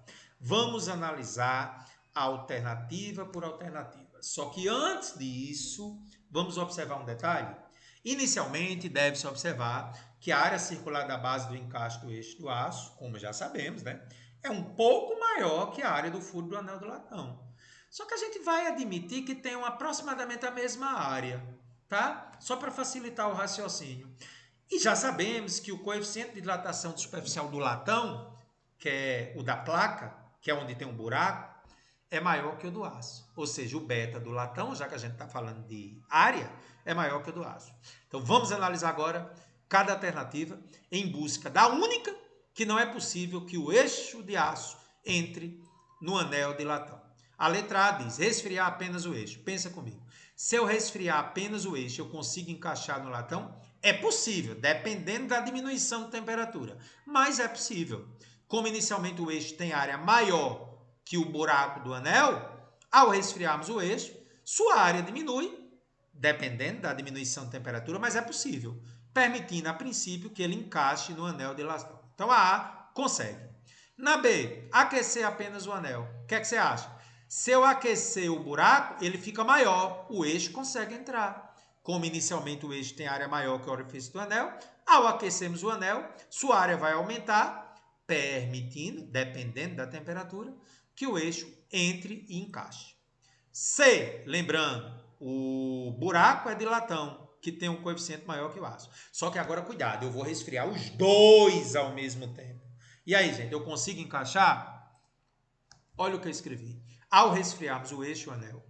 Vamos analisar alternativa por alternativa. Só que antes disso, vamos observar um detalhe. Inicialmente, deve-se observar que a área circular da base do encaixe do eixo do aço, como já sabemos, né, é um pouco maior que a área do furo do anel do latão. Só que a gente vai admitir que tem aproximadamente a mesma área, tá? Só para facilitar o raciocínio. E já sabemos que o coeficiente de dilatação superficial do latão, que é o da placa, que é onde tem um buraco, é maior que o do aço. Ou seja, o beta do latão, já que a gente está falando de área, é maior que o do aço. Então vamos analisar agora cada alternativa em busca da única que não é possível que o eixo de aço entre no anel de latão. A letra A diz resfriar apenas o eixo. Pensa comigo. Se eu resfriar apenas o eixo, eu consigo encaixar no latão? É possível, dependendo da diminuição de temperatura. Mas é possível. Como inicialmente o eixo tem área maior que o buraco do anel, ao resfriarmos o eixo, sua área diminui, dependendo da diminuição de temperatura, mas é possível, permitindo a princípio que ele encaixe no anel de latão. Então a A consegue. Na B, aquecer apenas o anel. O que é que você acha? Se eu aquecer o buraco, ele fica maior, o eixo consegue entrar. Como inicialmente o eixo tem área maior que o orifício do anel, ao aquecermos o anel, sua área vai aumentar, permitindo, dependendo da temperatura, que o eixo entre e encaixe. C, lembrando, o buraco é de latão, que tem um coeficiente maior que o aço. Só que agora, cuidado, eu vou resfriar os dois ao mesmo tempo. E aí, gente, eu consigo encaixar? Olha o que eu escrevi. Ao resfriarmos o eixo e o anel,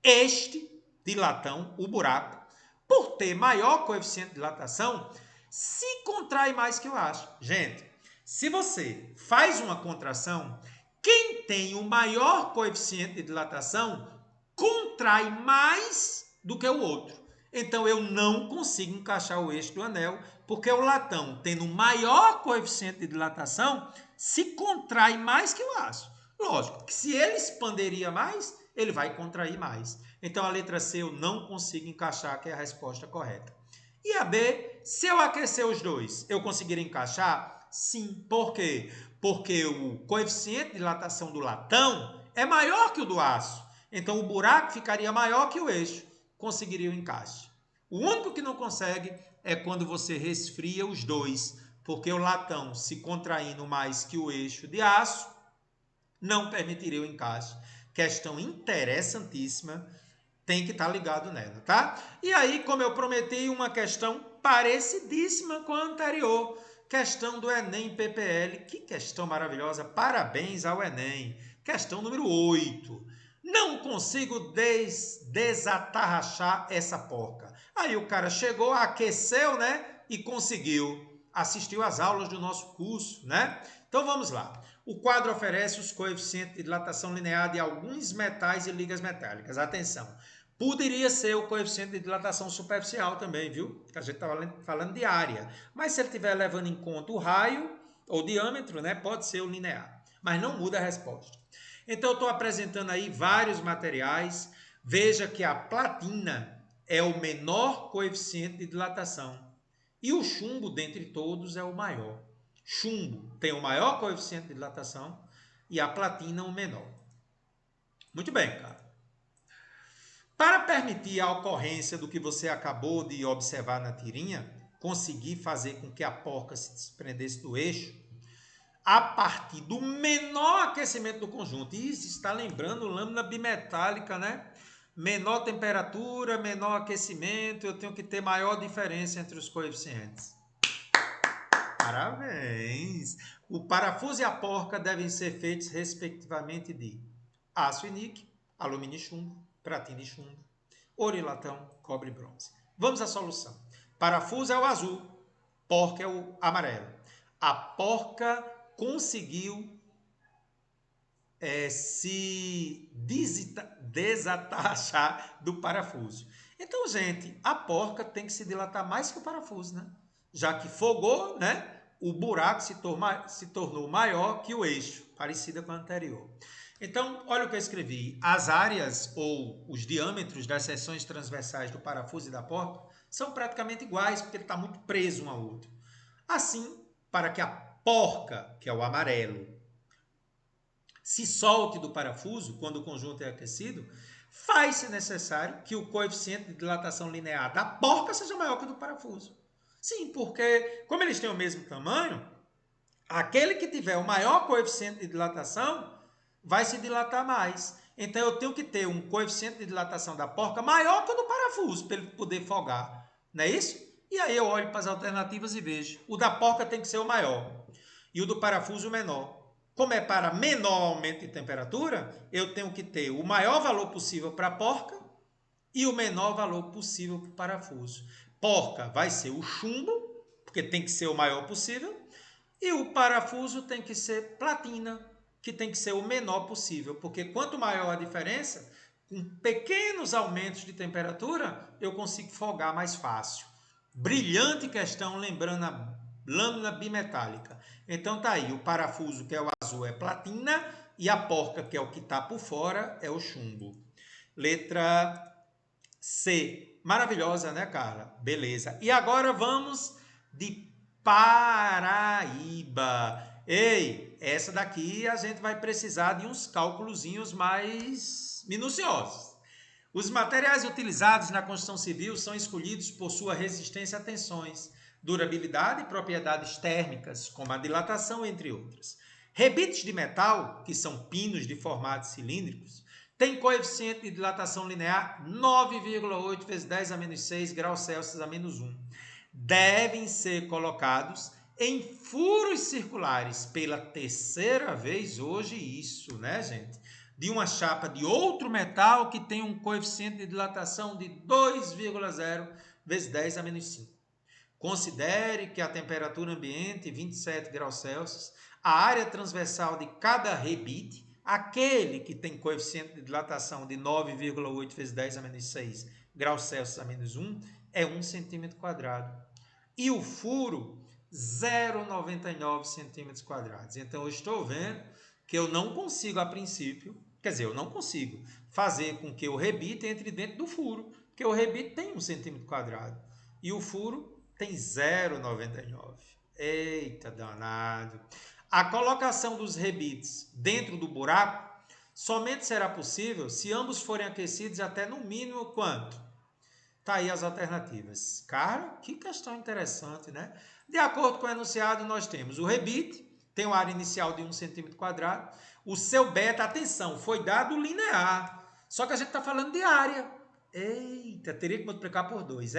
este de latão, o buraco, por ter maior coeficiente de dilatação, se contrai mais que o aço. Gente, se você faz uma contração, quem tem o maior coeficiente de dilatação contrai mais do que o outro. Então, eu não consigo encaixar o eixo do anel, porque o latão, tendo maior coeficiente de dilatação, se contrai mais que o aço. Lógico que se ele expandiria mais, ele vai contrair mais. Então, a letra C eu não consigo encaixar, que é a resposta correta. E a B, se eu aquecer os dois, eu conseguiria encaixar? Sim. Por quê? Porque o coeficiente de dilatação do latão é maior que o do aço. Então, o buraco ficaria maior que o eixo. Conseguiria o encaixe. O único que não consegue é quando você resfria os dois, porque o latão, se contraindo mais que o eixo de aço, não permitiria o encaixe. Questão interessantíssima, tem que estar ligado nela, tá? E aí, como eu prometi, uma questão parecidíssima com a anterior, questão do Enem PPL. Que questão maravilhosa, parabéns ao Enem. Questão número 8. Não consigo desatarrachar essa porca. Aí o cara chegou, aqueceu, né? E conseguiu. Assistiu às aulas do nosso curso, né? Então vamos lá. O quadro oferece os coeficientes de dilatação linear de alguns metais e ligas metálicas. Atenção. Poderia ser o coeficiente de dilatação superficial também, viu? A gente estava falando de área. Mas se ele estiver levando em conta o raio ou diâmetro, né? Pode ser o linear. Mas não muda a resposta. Então, eu estou apresentando aí vários materiais. Veja que a platina é o menor coeficiente de dilatação. E o chumbo, dentre todos, é o maior. Chumbo tem o maior coeficiente de dilatação e a platina o menor. Muito bem, cara. Para permitir a ocorrência do que você acabou de observar na tirinha, conseguir fazer com que a porca se desprendesse do eixo, a partir do menor aquecimento do conjunto. Isso está lembrando lâmina bimetálica, né? Menor temperatura, menor aquecimento, eu tenho que ter maior diferença entre os coeficientes. Parabéns! O parafuso e a porca devem ser feitos respectivamente de aço e níquel, alumínio e chumbo, platina e chumbo, ouro e latão, cobre e bronze. Vamos à solução. Parafuso é o azul, porca é o amarelo. A porca conseguiu se desatarrachar do parafuso. Então, gente, a porca tem que se dilatar mais que o parafuso, né? Já que fogou, né? O buraco se tornou maior que o eixo, parecida com a anterior. Então, olha o que eu escrevi. As áreas ou os diâmetros das seções transversais do parafuso e da porca são praticamente iguais, porque ele está muito preso um ao outro. Assim, para que a porca, que é o amarelo, se solte do parafuso quando o conjunto é aquecido, faz-se necessário que o coeficiente de dilatação linear da porca seja maior que o do parafuso. Sim, porque como eles têm o mesmo tamanho, aquele que tiver o maior coeficiente de dilatação vai se dilatar mais. Então eu tenho que ter um coeficiente de dilatação da porca maior que o do parafuso para ele poder folgar. Não é isso? E aí eu olho para as alternativas e vejo. O da porca tem que ser o maior e o do parafuso o menor. Como é para menor aumento de temperatura, eu tenho que ter o maior valor possível para a porca e o menor valor possível para o parafuso. Porca vai ser o chumbo, porque tem que ser o maior possível, e o parafuso tem que ser platina, que tem que ser o menor possível, porque quanto maior a diferença, com pequenos aumentos de temperatura, eu consigo folgar mais fácil. Brilhante questão, lembrando a lâmina bimetálica. Então tá aí, o parafuso, que é o azul, é platina, e a porca, que é o que está por fora, é o chumbo. Letra C. Maravilhosa, né, Carla? Beleza. E agora vamos de Paraíba. Ei, essa daqui a gente vai precisar de uns cálculozinhos mais minuciosos. Os materiais utilizados na construção civil são escolhidos por sua resistência a tensões, durabilidade e propriedades térmicas, como a dilatação, entre outras. Rebites de metal, que são pinos de formatos cilíndricos, têm coeficiente de dilatação linear 9,8 vezes 10 a menos 6 graus Celsius a menos 1. Devem ser colocados em furos circulares pela terceira vez hoje isso, né, gente? De uma chapa de outro metal que tem um coeficiente de dilatação de 2,0 vezes 10 a menos 5. Considere que a temperatura ambiente, 27 graus Celsius, a área transversal de cada rebite, aquele que tem coeficiente de dilatação de 9,8 vezes 10 a menos 6 graus Celsius a menos 1, é 1 centímetro quadrado. E o furo, 0,99 centímetros quadrados. Então, eu estou vendo que eu não consigo, a princípio, quer dizer, eu não consigo fazer com que o rebite entre dentro do furo, porque o rebite tem 1 centímetro quadrado e o furo tem 0,99. Eita danado! A colocação dos rebites dentro do buraco somente será possível se ambos forem aquecidos até no mínimo quanto? Tá aí as alternativas. Cara, que questão interessante, né? De acordo com o enunciado, nós temos o rebite, tem uma área inicial de 1 centímetro quadrado. O seu beta, atenção, foi dado linear. Só que a gente está falando de área. Eita, teria que multiplicar por 2.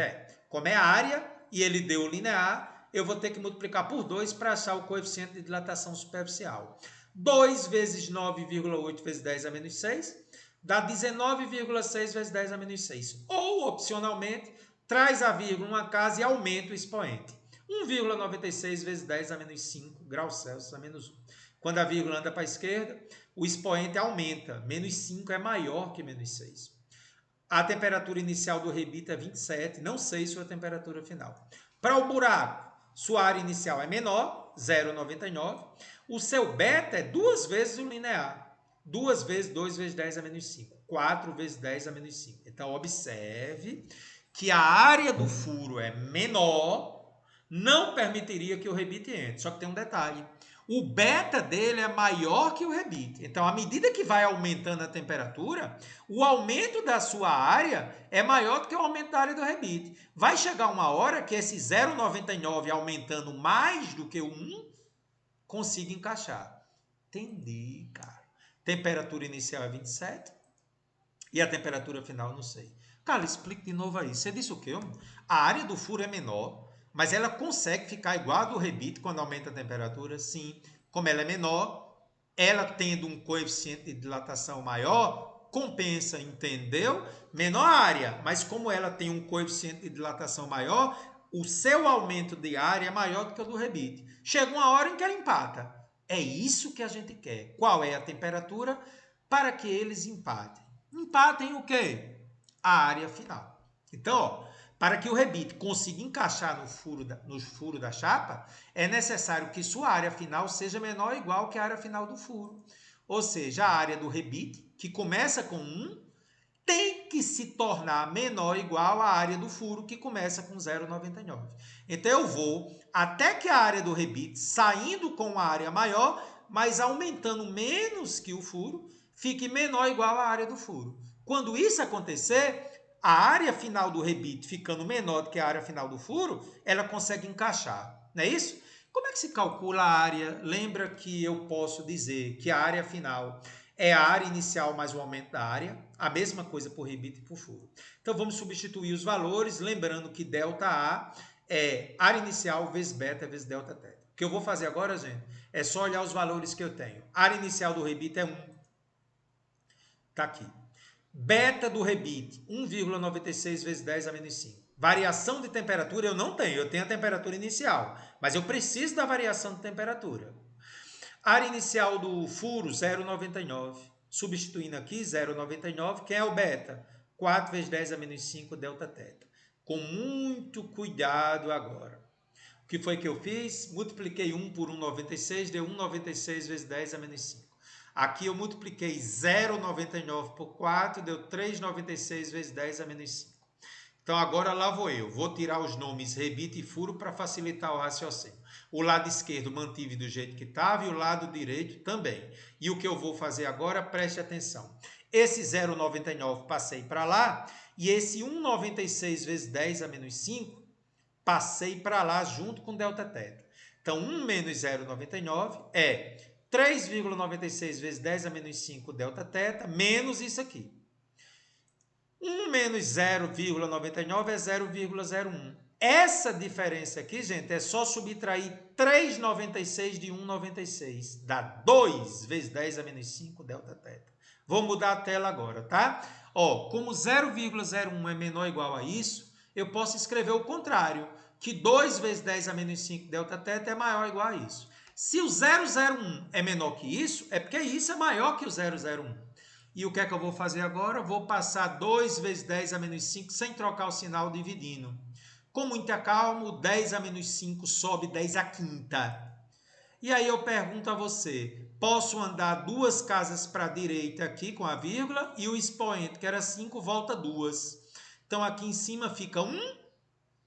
Como é a área e ele deu linear, eu vou ter que multiplicar por 2 para achar o coeficiente de dilatação superficial. 2 vezes 9,8 vezes 10 a menos 6 dá 19,6 vezes 10 a menos 6. Ou, opcionalmente, traz a vírgula uma casa e aumenta o expoente. 1,96 vezes 10 a menos 5 graus Celsius a menos 1. Quando a vírgula anda para a esquerda, o expoente aumenta. Menos 5 é maior que menos 6. A temperatura inicial do rebite é 27, não sei sua temperatura final. Para o buraco, sua área inicial é menor, 0,99. O seu beta é 2 vezes o linear. 2 vezes 2 vezes 10 a menos 5. 4 vezes 10 a menos 5. Então, observe que a área do furo é menor, não permitiria que o rebite entre. Só que tem um detalhe. O beta dele é maior que o rebite. Então, à medida que vai aumentando a temperatura, o aumento da sua área é maior do que o aumento da área do rebite. Vai chegar uma hora que esse 0,99 aumentando mais do que o 1 consiga encaixar. Entendi, cara. Temperatura inicial é 27 e a temperatura final não sei. Cara, explique de novo aí. Você disse o quê? A área do furo é menor, mas ela consegue ficar igual a do rebite quando aumenta a temperatura? Sim. Como ela é menor, ela tendo um coeficiente de dilatação maior, compensa, entendeu? Menor área, mas como ela tem um coeficiente de dilatação maior, o seu aumento de área é maior do que o do rebite. Chega uma hora em que ela empata. É isso que a gente quer. Qual é a temperatura para que eles empatem? Empatem o quê? A área final. Então, ó, para que o rebite consiga encaixar no furo da chapa, é necessário que sua área final seja menor ou igual que a área final do furo. Ou seja, a área do rebite, que começa com 1, tem que se tornar menor ou igual à área do furo, que começa com 0,99. Então, eu vou até que a área do rebite, saindo com a área maior, mas aumentando menos que o furo, fique menor ou igual à área do furo. Quando isso acontecer, a área final do rebite ficando menor do que a área final do furo, ela consegue encaixar. Não é isso? Como é que se calcula a área? Lembra que eu posso dizer que a área final é a área inicial mais o aumento da área, a mesma coisa por rebite e por furo. Então vamos substituir os valores, lembrando que ΔA é área inicial vezes beta vezes delta θ. O que eu vou fazer agora, gente, é só olhar os valores que eu tenho. A área inicial do rebite é 1. Está aqui. Beta do rebite, 1,96 vezes 10 a menos 5. Variação de temperatura eu não tenho, eu tenho a temperatura inicial, mas eu preciso da variação de temperatura. Área inicial do furo, 0,99. Substituindo aqui, 0,99. Quem é o beta? 4 vezes 10 a menos 5 delta θ. Com muito cuidado agora. O que foi que eu fiz? Multipliquei 1 por 1,96, deu 1,96 vezes 10 a menos 5. Aqui eu multipliquei 0,99 por 4, deu 3,96 vezes 10 a menos 5. Então agora lá vou eu. Vou tirar os nomes rebite e furo para facilitar o raciocínio. O lado esquerdo mantive do jeito que estava e o lado direito também. E o que eu vou fazer agora, preste atenção. Esse 0,99 passei para lá e esse 1,96 vezes 10 a menos 5 passei para lá junto com Δθ. Então 1 menos 0,99 é 3,96 vezes 10 a menos 5 Δθ menos isso aqui. 1 menos 0,99 é 0,01. Essa diferença aqui, gente, é só subtrair 3,96 de 1,96. Dá 2 vezes 10 a menos 5 Δθ. Vou mudar a tela agora, tá? Ó, como 0,01 é menor ou igual a isso, eu posso escrever o contrário, que 2 vezes 10 a menos 5 Δθ é maior ou igual a isso. Se o 0,01 é menor que isso, é porque isso é maior que o 0,01. E o que é que eu vou fazer agora? Vou passar 2 vezes 10 a menos 5 sem trocar o sinal dividindo. Com muita calma, o 10 a menos 5 sobe 10 a quinta. E aí eu pergunto a você, posso andar 2 casas para a direita aqui com a vírgula e o expoente, que era 5, volta 2. Então aqui em cima fica 1,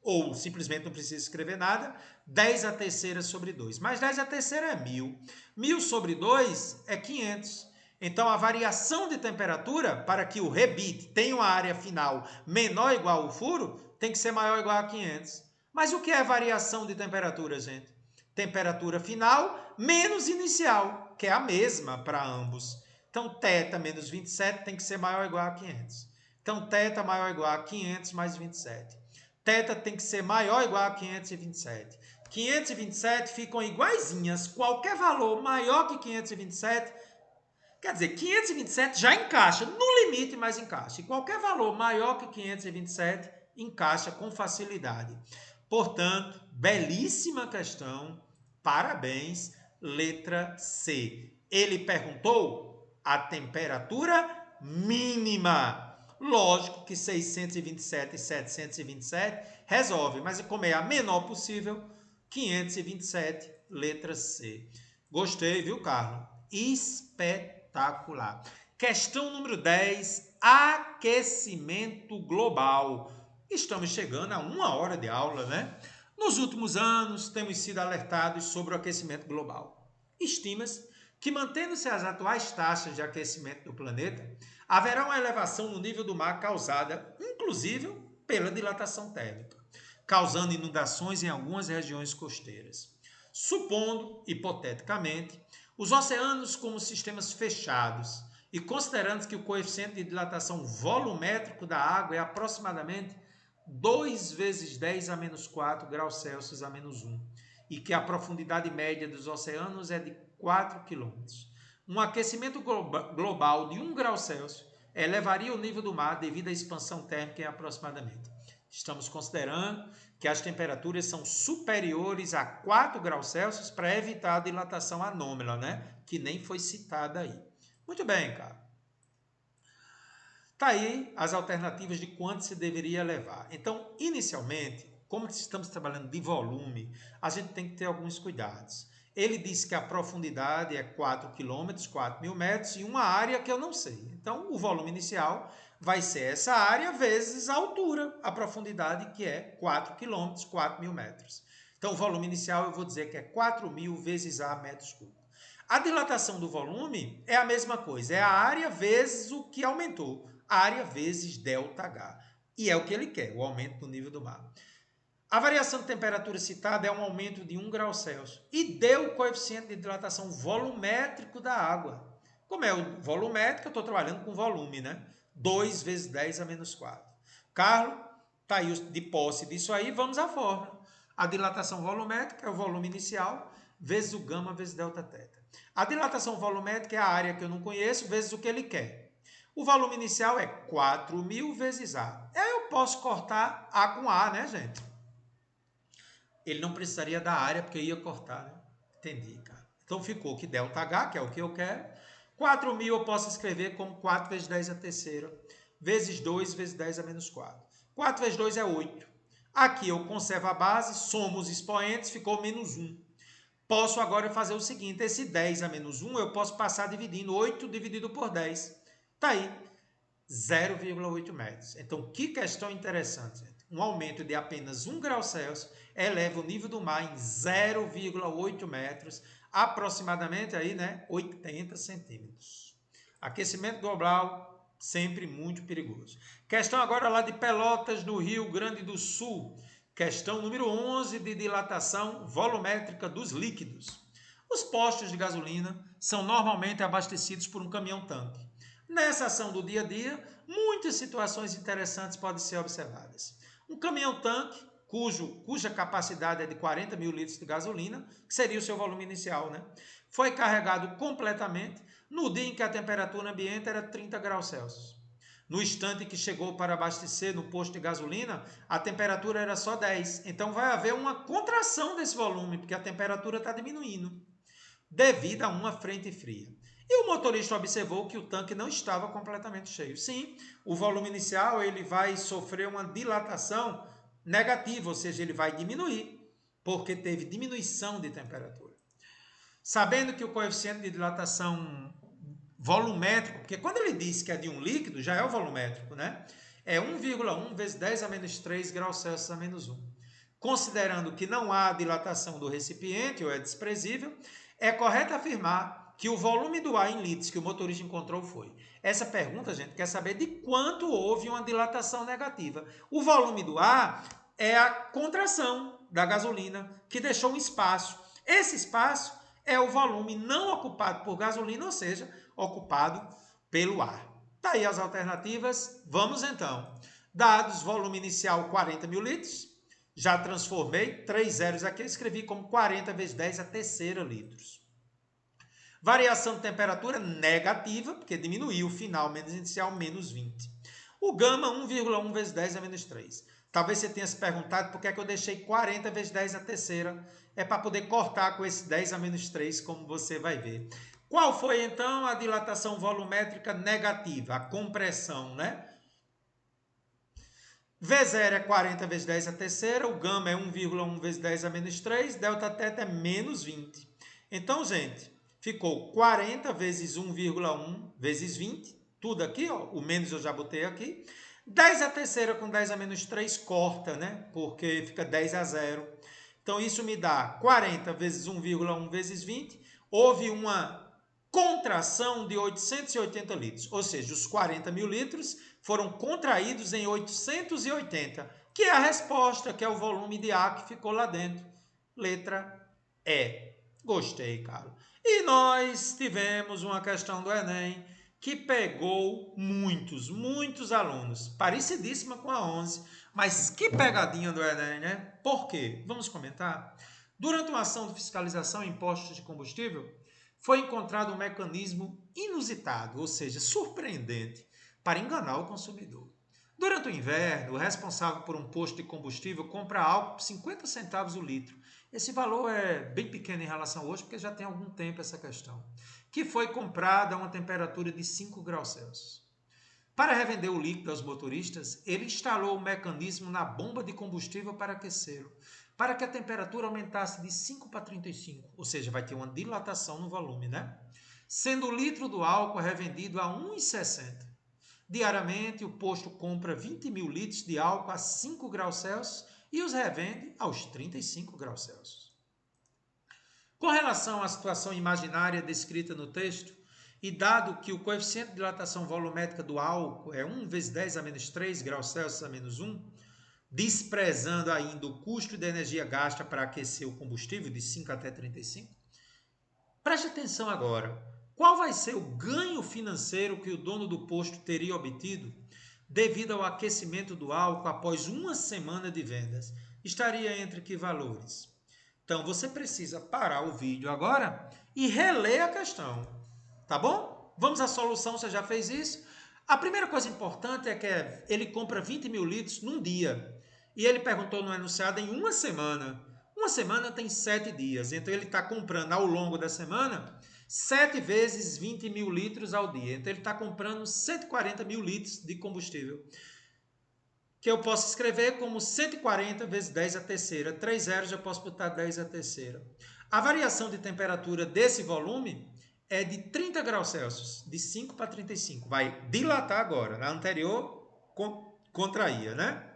ou simplesmente não precisa escrever nada, 10 a terceira sobre 2. Mas 10 a terceira é 1.000. 1.000 sobre 2 é 500. Então, a variação de temperatura para que o rebite tenha uma área final menor ou igual ao furo, tem que ser maior ou igual a 500. Mas o que é variação de temperatura, gente? Temperatura final menos inicial, que é a mesma para ambos. Então, θ menos 27 tem que ser maior ou igual a 500. Então, θ maior ou igual a 500 mais 27. Θ tem que ser maior ou igual a 527. 527 ficam iguaizinhas. Qualquer valor maior que 527... Quer dizer, 527 já encaixa, no limite, mas encaixa. E qualquer valor maior que 527 encaixa com facilidade. Portanto, belíssima questão, parabéns, letra C. Ele perguntou a temperatura mínima. Lógico que 627 e 727 resolve, mas como é a menor possível, 527, letra C. Gostei, viu, Carlos? Espetacular. Questão número 10, aquecimento global. Estamos chegando a 1 hora de aula, né? Nos últimos anos, temos sido alertados sobre o aquecimento global. Estima-se que, mantendo-se as atuais taxas de aquecimento do planeta, haverá uma elevação no nível do mar causada, inclusive, pela dilatação térmica, causando inundações em algumas regiões costeiras. Supondo, hipoteticamente, os oceanos como sistemas fechados e considerando que o coeficiente de dilatação volumétrico da água é aproximadamente 2 vezes 10 a menos 4 graus Celsius a menos 1 e que a profundidade média dos oceanos é de 4 quilômetros. Um aquecimento global de 1 grau Celsius elevaria o nível do mar devido à expansão térmica em aproximadamente. Estamos considerando que as temperaturas são superiores a 4 graus Celsius para evitar a dilatação anômala, né? Que nem foi citada aí. Muito bem, cara. Tá aí as alternativas de quanto se deveria elevar. Então, inicialmente, como estamos trabalhando de volume, a gente tem que ter alguns cuidados. Ele disse que a profundidade é 4 km, 4.000 metros, e uma área que eu não sei. Então, o volume inicial vai ser essa área vezes a altura, a profundidade, que é 4 km, 4.000 metros. Então, o volume inicial eu vou dizer que é 4.000 vezes A metros cúbicos. A dilatação do volume é a mesma coisa, é a área vezes o que aumentou, área vezes ΔH. E é o que ele quer, o aumento do nível do mar. A variação de temperatura citada é um aumento de 1 grau Celsius e deu o coeficiente de dilatação volumétrico da água. Como é o volumétrico, eu estou trabalhando com volume, né? 2 vezes 10 a menos 4. Carlos, está aí de posse disso aí, vamos à fórmula. A dilatação volumétrica é o volume inicial vezes o gama vezes delta teta. A dilatação volumétrica é a área que eu não conheço vezes o que ele quer. O volume inicial é 4.000 vezes A. Eu posso cortar A com A, né, gente? Ele não precisaria da área, porque eu ia cortar, né? Entendi, cara. Então ficou que ΔH, que é o que eu quero. 4.000 eu posso escrever como 4 vezes 10 a terceira, vezes 2 vezes 10 a menos 4. 4 vezes 2 é 8. Aqui eu conservo a base, somo os expoentes, ficou menos 1. Posso agora fazer o seguinte, esse 10 a menos 1 eu posso passar dividindo 8 dividido por 10. Tá aí, 0,8 metros. Então, que questão interessante, gente. Um aumento de apenas 1 grau Celsius eleva o nível do mar em 0,8 metros, aproximadamente aí, né, 80 centímetros. Aquecimento global, sempre muito perigoso. Questão agora lá de Pelotas, no Rio Grande do Sul. Questão número 11 de dilatação volumétrica dos líquidos. Os postos de gasolina são normalmente abastecidos por um caminhão-tanque. Nessa ação do dia a dia, muitas situações interessantes podem ser observadas. Um caminhão-tanque, cuja capacidade é de 40.000 litros de gasolina, que seria o seu volume inicial, né? Foi carregado completamente no dia em que a temperatura ambiente era 30 graus Celsius. No instante que chegou para abastecer no posto de gasolina, a temperatura era só 10. Então vai haver uma contração desse volume, porque a temperatura está diminuindo, devido a uma frente fria. E o motorista observou que o tanque não estava completamente cheio. Sim, o volume inicial ele vai sofrer uma dilatação negativa, ou seja, ele vai diminuir, porque teve diminuição de temperatura. Sabendo que o coeficiente de dilatação volumétrico, porque quando ele diz que é de um líquido, já é o volumétrico, né? É 1,1 vezes 10 a menos 3 graus Celsius a menos 1. Considerando que não há dilatação do recipiente, ou é desprezível, é correto afirmar que o volume do ar em litros que o motorista encontrou foi. Essa pergunta, gente, quer saber de quanto houve uma dilatação negativa. O volume do ar é a contração da gasolina, que deixou um espaço. Esse espaço é o volume não ocupado por gasolina, ou seja, ocupado pelo ar. Tá aí as alternativas. Vamos então. Dados, volume inicial 40.000 litros. Já transformei 3 zeros aqui, escrevi como 40 vezes 10 a terceira litros. Variação de temperatura negativa, porque diminuiu o final menos inicial, menos 20. O gama, 1,1 vezes 10 a menos 3. Talvez você tenha se perguntado por que é que eu deixei 40 vezes 10 a terceira. É para poder cortar com esse 10 a menos 3, como você vai ver. Qual foi, então, a dilatação volumétrica negativa? A compressão, né? V0 é 40 vezes 10 a terceira, o gama é 1,1 vezes 10 a menos 3, delta θ é menos 20. Então, gente, ficou 40 vezes 1,1 vezes 20, tudo aqui, ó, o menos eu já botei aqui. 10 a terceira com 10 a menos 3 corta, né? Porque fica 10 a 0. Então, isso me dá 40 vezes 1,1 vezes 20. Houve uma contração de 880 litros, ou seja, os 40 mil litros foram contraídos em 880, que é a resposta, que é o volume de ar que ficou lá dentro. Letra E. Gostei, Carlos. E nós tivemos uma questão do Enem que pegou muitos alunos, parecidíssima com a 11, mas que pegadinha do Enem, né? Por quê? Vamos comentar? Durante uma ação de fiscalização em postos de combustível, foi encontrado um mecanismo inusitado, ou seja, surpreendente, para enganar o consumidor. Durante o inverno, o responsável por um posto de combustível compra álcool por 50 centavos o litro. Esse valor é bem pequeno em relação a hoje, porque já tem algum tempo essa questão. Que foi comprado a uma temperatura de 5 graus Celsius. Para revender o líquido aos motoristas, ele instalou o mecanismo na bomba de combustível para aquecê-lo, para que a temperatura aumentasse de 5 para 35, ou seja, vai ter uma dilatação no volume, né? Sendo o litro do álcool revendido a 1,60. Diariamente, o posto compra 20 mil litros de álcool a 5 graus Celsius e os revende aos 35 graus Celsius. Com relação à situação imaginária descrita no texto, e dado que o coeficiente de dilatação volumétrica do álcool é 1 vezes 10 a menos 3 graus Celsius a menos 1, desprezando ainda o custo de energia gasta para aquecer o combustível de 5 até 35, preste atenção agora. Qual vai ser o ganho financeiro que o dono do posto teria obtido devido ao aquecimento do álcool após uma semana de vendas? Estaria entre que valores? Então, você precisa parar o vídeo agora e reler a questão, tá bom? Vamos à solução, você já fez isso? A primeira coisa importante é que ele compra 20 mil litros num dia. E ele perguntou no enunciado em uma semana. Uma semana tem 7 dias, então ele está comprando ao longo da semana 7 vezes 20 mil litros ao dia. Então ele está comprando 140 mil litros de combustível, que eu posso escrever como 140 vezes 10 a terceira. 3 zeros eu posso botar 10 a terceira. A variação de temperatura desse volume é de 30 graus Celsius, de 5 para 35. Vai dilatar agora. Na anterior, contraía, né?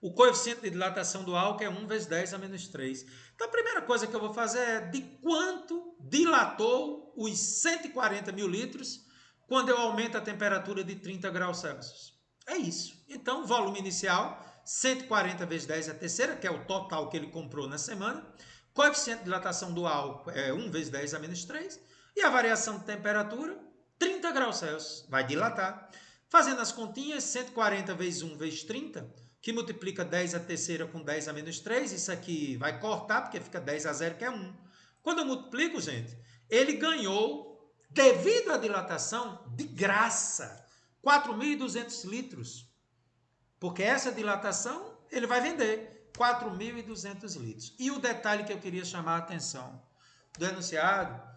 O coeficiente de dilatação do álcool é 1 vezes 10 a menos 3. Então, a primeira coisa que eu vou fazer é de quanto dilatou os 140 mil litros quando eu aumento a temperatura de 30 graus Celsius. É isso. Então, o volume inicial, 140 vezes 10 a terceira, que é o total que ele comprou na semana. Coeficiente de dilatação do álcool é 1 vezes 10 a menos 3. E a variação de temperatura, 30 graus Celsius. Vai dilatar. Fazendo as continhas, 140 vezes 1 vezes 30, que multiplica 10 a terceira com 10 a menos 3. Isso aqui vai cortar, porque fica 10 a 0, que é 1. Quando eu multiplico, gente, ele ganhou, devido à dilatação, de graça, 4.200 litros. Porque essa dilatação, ele vai vender 4.200 litros. E o detalhe que eu queria chamar a atenção do enunciado,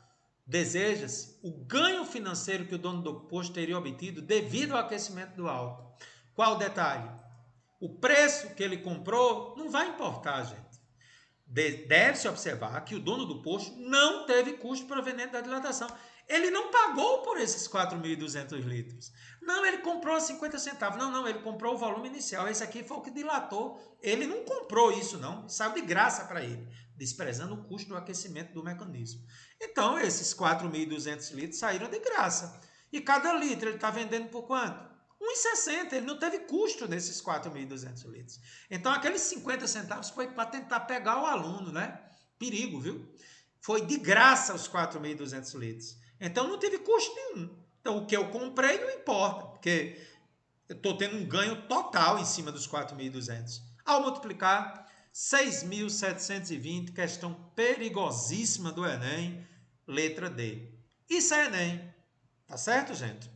deseja-se o ganho financeiro que o dono do posto teria obtido devido ao aquecimento do álcool. Qual o detalhe? O preço que ele comprou não vai importar, gente. Deve-se observar que o dono do posto não teve custo proveniente da dilatação. Ele não pagou por esses 4.200 litros. Não, ele comprou a 50 centavos. Não, ele comprou o volume inicial. Esse aqui foi o que dilatou. Ele não comprou isso, não. Saiu de graça para ele, desprezando o custo do aquecimento do mecanismo. Então, esses 4.200 litros saíram de graça. E cada litro ele está vendendo por quanto? 1,60, ele não teve custo desses 4.200 litros. Então, aqueles 50 centavos foi para tentar pegar o aluno, né? Perigo, viu? Foi de graça os 4.200 litros. Então, não teve custo nenhum. Então, o que eu comprei não importa, porque eu estou tendo um ganho total em cima dos 4.200. Ao multiplicar, 6.720, questão perigosíssima do Enem. Letra D. Isso é Enem. Tá certo, gente?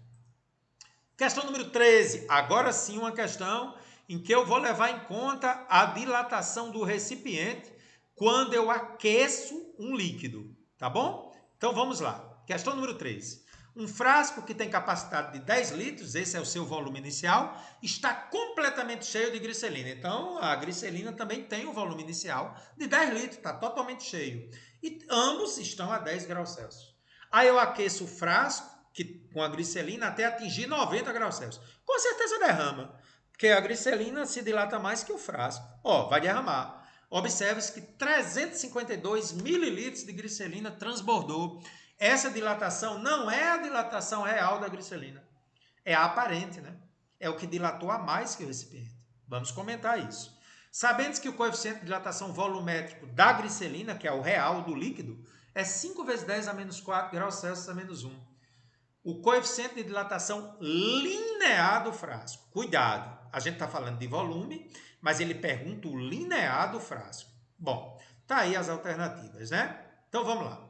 Questão número 13. Agora sim uma questão em que eu vou levar em conta a dilatação do recipiente quando eu aqueço um líquido. Tá bom? Então vamos lá. Questão número 13. Um frasco que tem capacidade de 10 litros, esse é o seu volume inicial, está completamente cheio de glicerina. Então, a glicerina também tem um volume inicial de 10 litros, está totalmente cheio. E ambos estão a 10 graus Celsius. Aí eu aqueço o frasco com a glicerina até atingir 90 graus Celsius. Com certeza derrama, porque a glicerina se dilata mais que o frasco. Ó, vai derramar. Observe-se que 352 mililitros de glicerina transbordou. Essa dilatação não é a dilatação real da glicerina. É a aparente, né? É o que dilatou a mais que o recipiente. Vamos comentar isso. Sabendo que o coeficiente de dilatação volumétrico da glicerina, que é o real do líquido, é 5 vezes 10 a menos 4 graus Celsius a menos 1. O coeficiente de dilatação linear do frasco. Cuidado, a gente está falando de volume, mas ele pergunta o linear do frasco. Bom, tá aí as alternativas, né? Então vamos lá.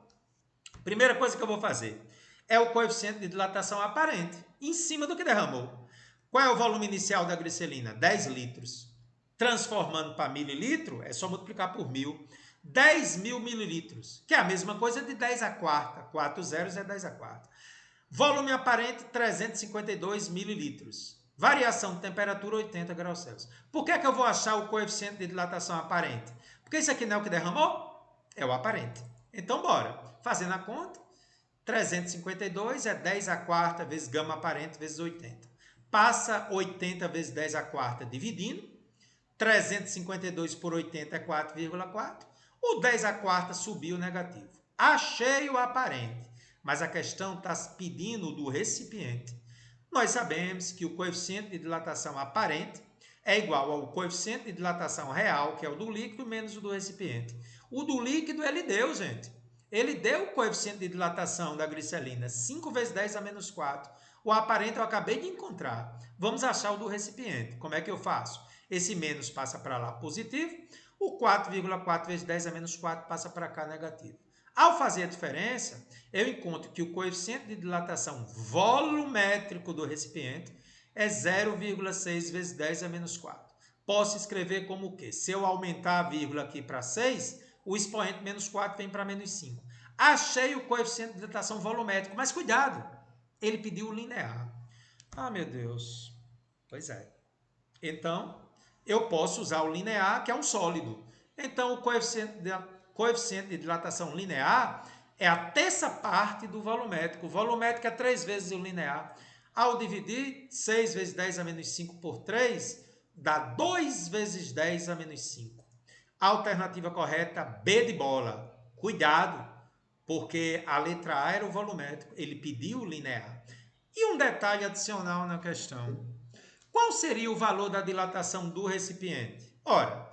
Primeira coisa que eu vou fazer é o coeficiente de dilatação aparente, em cima do que derramou. Qual é o volume inicial da glicerina? 10 litros. Transformando para mililitro, é só multiplicar por 1000. 10.000 mililitros, que é a mesma coisa de 10 a quarta. 4 zeros é 10 a quarta. Volume aparente, 352 mililitros. Variação de temperatura, 80 graus Celsius. Por que eu vou achar o coeficiente de dilatação aparente? Porque isso aqui não é o que derramou? É o aparente. Então, bora. Fazendo a conta, 352 é 10 a quarta vezes gama aparente vezes 80. Passa 80 vezes 10 a quarta dividindo. 352 por 80 é 4,4. O 10 a quarta subiu negativo. Achei o aparente, mas a questão está pedindo do recipiente. Nós sabemos que o coeficiente de dilatação aparente é igual ao coeficiente de dilatação real, que é o do líquido, menos o do recipiente. O do líquido ele deu, gente. Ele deu o coeficiente de dilatação da glicerina, 5 vezes 10 a menos 4. O aparente eu acabei de encontrar. Vamos achar o do recipiente. Como é que eu faço? Esse menos passa para lá positivo. O 4,4 vezes 10 a menos 4 passa para cá negativo. Ao fazer a diferença, eu encontro que o coeficiente de dilatação volumétrico do recipiente é 0,6 vezes 10 a menos 4. Posso escrever como o quê? Se eu aumentar a vírgula aqui para 6, o expoente menos 4 vem para menos 5. Achei o coeficiente de dilatação volumétrico, mas cuidado, ele pediu o linear. Ah, meu Deus. Pois é. Então, eu posso usar o linear, que é um sólido. Então, o coeficiente de dilatação linear é a terça parte do volumétrico. O volumétrico é 3 vezes o linear. Ao dividir 6 vezes 10 a menos 5 por 3, dá 2 vezes 10 a menos 5. A alternativa correta, B de bola. Cuidado, porque a letra A era o volumétrico. Ele pediu o linear. E um detalhe adicional na questão. Qual seria o valor da dilatação do recipiente? Ora,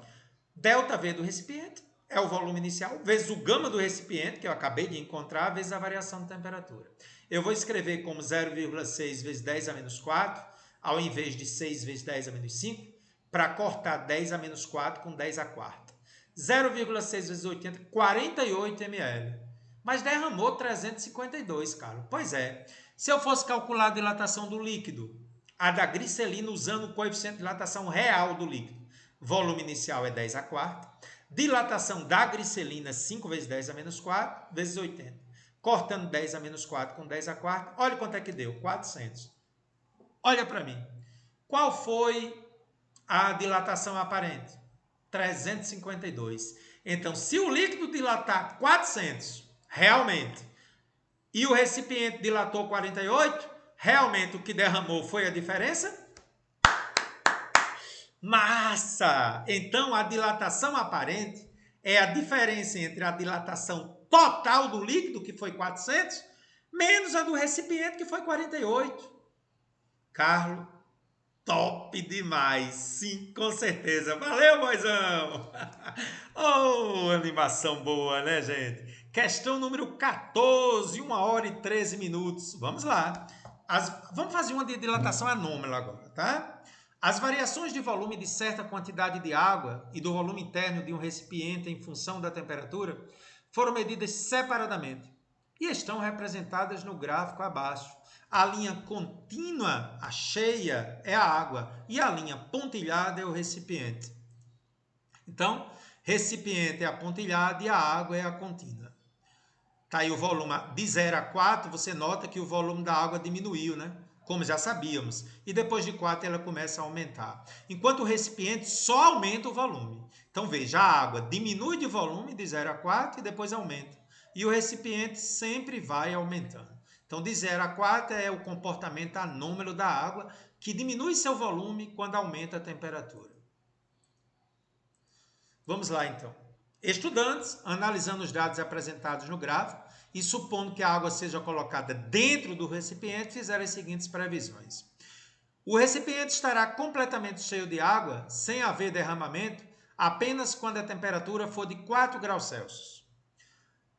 ΔV do recipiente é o volume inicial, vezes o gama do recipiente, que eu acabei de encontrar, vezes a variação de temperatura. Eu vou escrever como 0,6 vezes 10 a menos 4, ao invés de 6 vezes 10 a menos 5, para cortar 10 a menos 4 com 10 a quarta. 0,6 vezes 80, 48 ml. Mas derramou 352, Carlos. Pois é. Se eu fosse calcular a dilatação do líquido, a da glicerina usando o coeficiente de dilatação real do líquido, volume inicial é 10 a quarta, dilatação da glicerina 5 vezes 10 a menos 4, vezes 80. Cortando 10 a menos 4 com 10 a quarta, olha quanto é que deu, 400. Olha para mim, qual foi a dilatação aparente? 352. Então, se o líquido dilatar 400, realmente, e o recipiente dilatou 48, realmente o que derramou foi a diferença? Massa! Então, a dilatação aparente é a diferença entre a dilatação total do líquido, que foi 400, menos a do recipiente, que foi 48. Carlos, top demais! Sim, com certeza. Valeu, Moisão! Oh, animação boa, né, gente? Questão número 14, 1 hora e 13 minutos. Vamos lá. Vamos fazer uma de dilatação anômala agora, tá? As variações de volume de certa quantidade de água e do volume interno de um recipiente em função da temperatura foram medidas separadamente. e estão representadas no gráfico abaixo. A linha contínua, a cheia, é a água e a linha pontilhada é o recipiente. Então, recipiente é a pontilhada e a água é a contínua. Está aí o volume de 0 a 4, você nota que o volume da água diminuiu, né? Como já sabíamos. E depois de 4 ela começa a aumentar. Enquanto o recipiente só aumenta o volume. Então veja, a água diminui de volume de 0 a 4 e depois aumenta. E o recipiente sempre vai aumentando. Então de 0 a 4 é o comportamento anômalo da água que diminui seu volume quando aumenta a temperatura. Vamos lá então. Estudantes, analisando os dados apresentados no gráfico e supondo que a água seja colocada dentro do recipiente, fizeram as seguintes previsões. O recipiente estará completamente cheio de água, sem haver derramamento, apenas quando a temperatura for de 4 graus Celsius.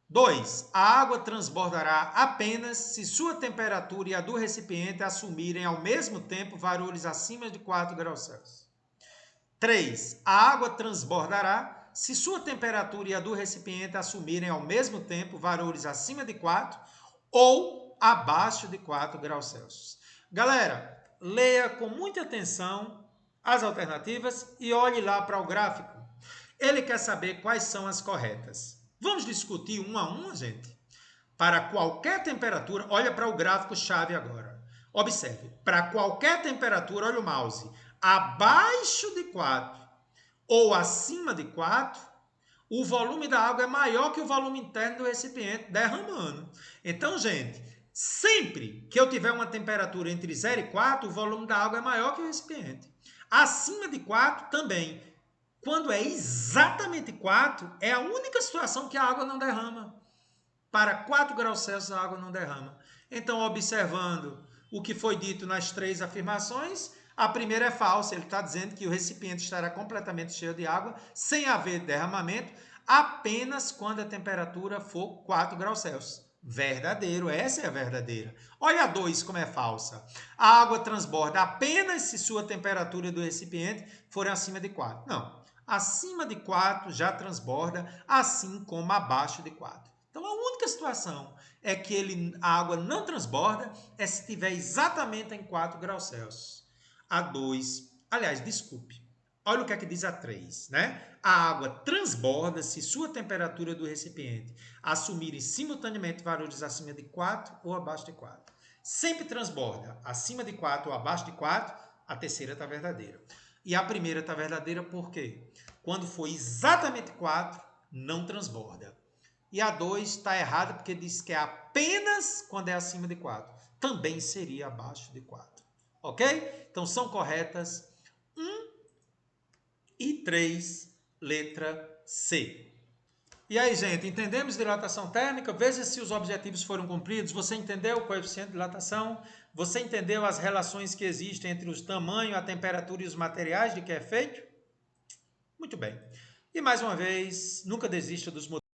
2. A água transbordará apenas se sua temperatura e a do recipiente assumirem ao mesmo tempo valores acima de 4 graus Celsius. 3. A água transbordará se sua temperatura e a do recipiente assumirem ao mesmo tempo valores acima de 4 ou abaixo de 4 graus Celsius. Galera, leia com muita atenção as alternativas e olhe lá para o gráfico. Ele quer saber quais são as corretas. Vamos discutir uma a uma, gente? Para qualquer temperatura, olha para o gráfico chave agora. Observe, para qualquer temperatura, olha o mouse, abaixo de 4 ou acima de 4, o volume da água é maior que o volume interno do recipiente, derramando. Então, gente, sempre que eu tiver uma temperatura entre 0 e 4, o volume da água é maior que o recipiente. Acima de 4 também. Quando é exatamente 4, é a única situação que a água não derrama. Para 4 graus Celsius a água não derrama. Então, observando o que foi dito nas 3 afirmações, a primeira é falsa. Ele está dizendo que o recipiente estará completamente cheio de água, sem haver derramamento, apenas quando a temperatura for 4 graus Celsius. Verdadeiro, essa é a verdadeira. Olha a 2 como é falsa. A água transborda apenas se sua temperatura do recipiente for acima de 4. Não, acima de 4 já transborda, assim como abaixo de 4. Então, a única situação é que a água não transborda é se estiver exatamente em 4 graus Celsius. A 2, aliás, desculpe, olha o que é que diz a 3, né? A água transborda se sua temperatura do recipiente assumirem simultaneamente valores acima de 4 ou abaixo de 4. Sempre transborda acima de 4 ou abaixo de 4, a terceira está verdadeira. E a primeira está verdadeira por quê? Quando for exatamente 4, não transborda. E a 2 está errada porque diz que é apenas quando é acima de 4. Também seria abaixo de 4. Ok? Então são corretas 1 e 3, letra C. E aí, gente, entendemos dilatação térmica? Veja se os objetivos foram cumpridos. Você entendeu o coeficiente de dilatação? Você entendeu as relações que existem entre o tamanho, a temperatura e os materiais de que é feito? Muito bem. E mais uma vez, nunca desista dos motivos.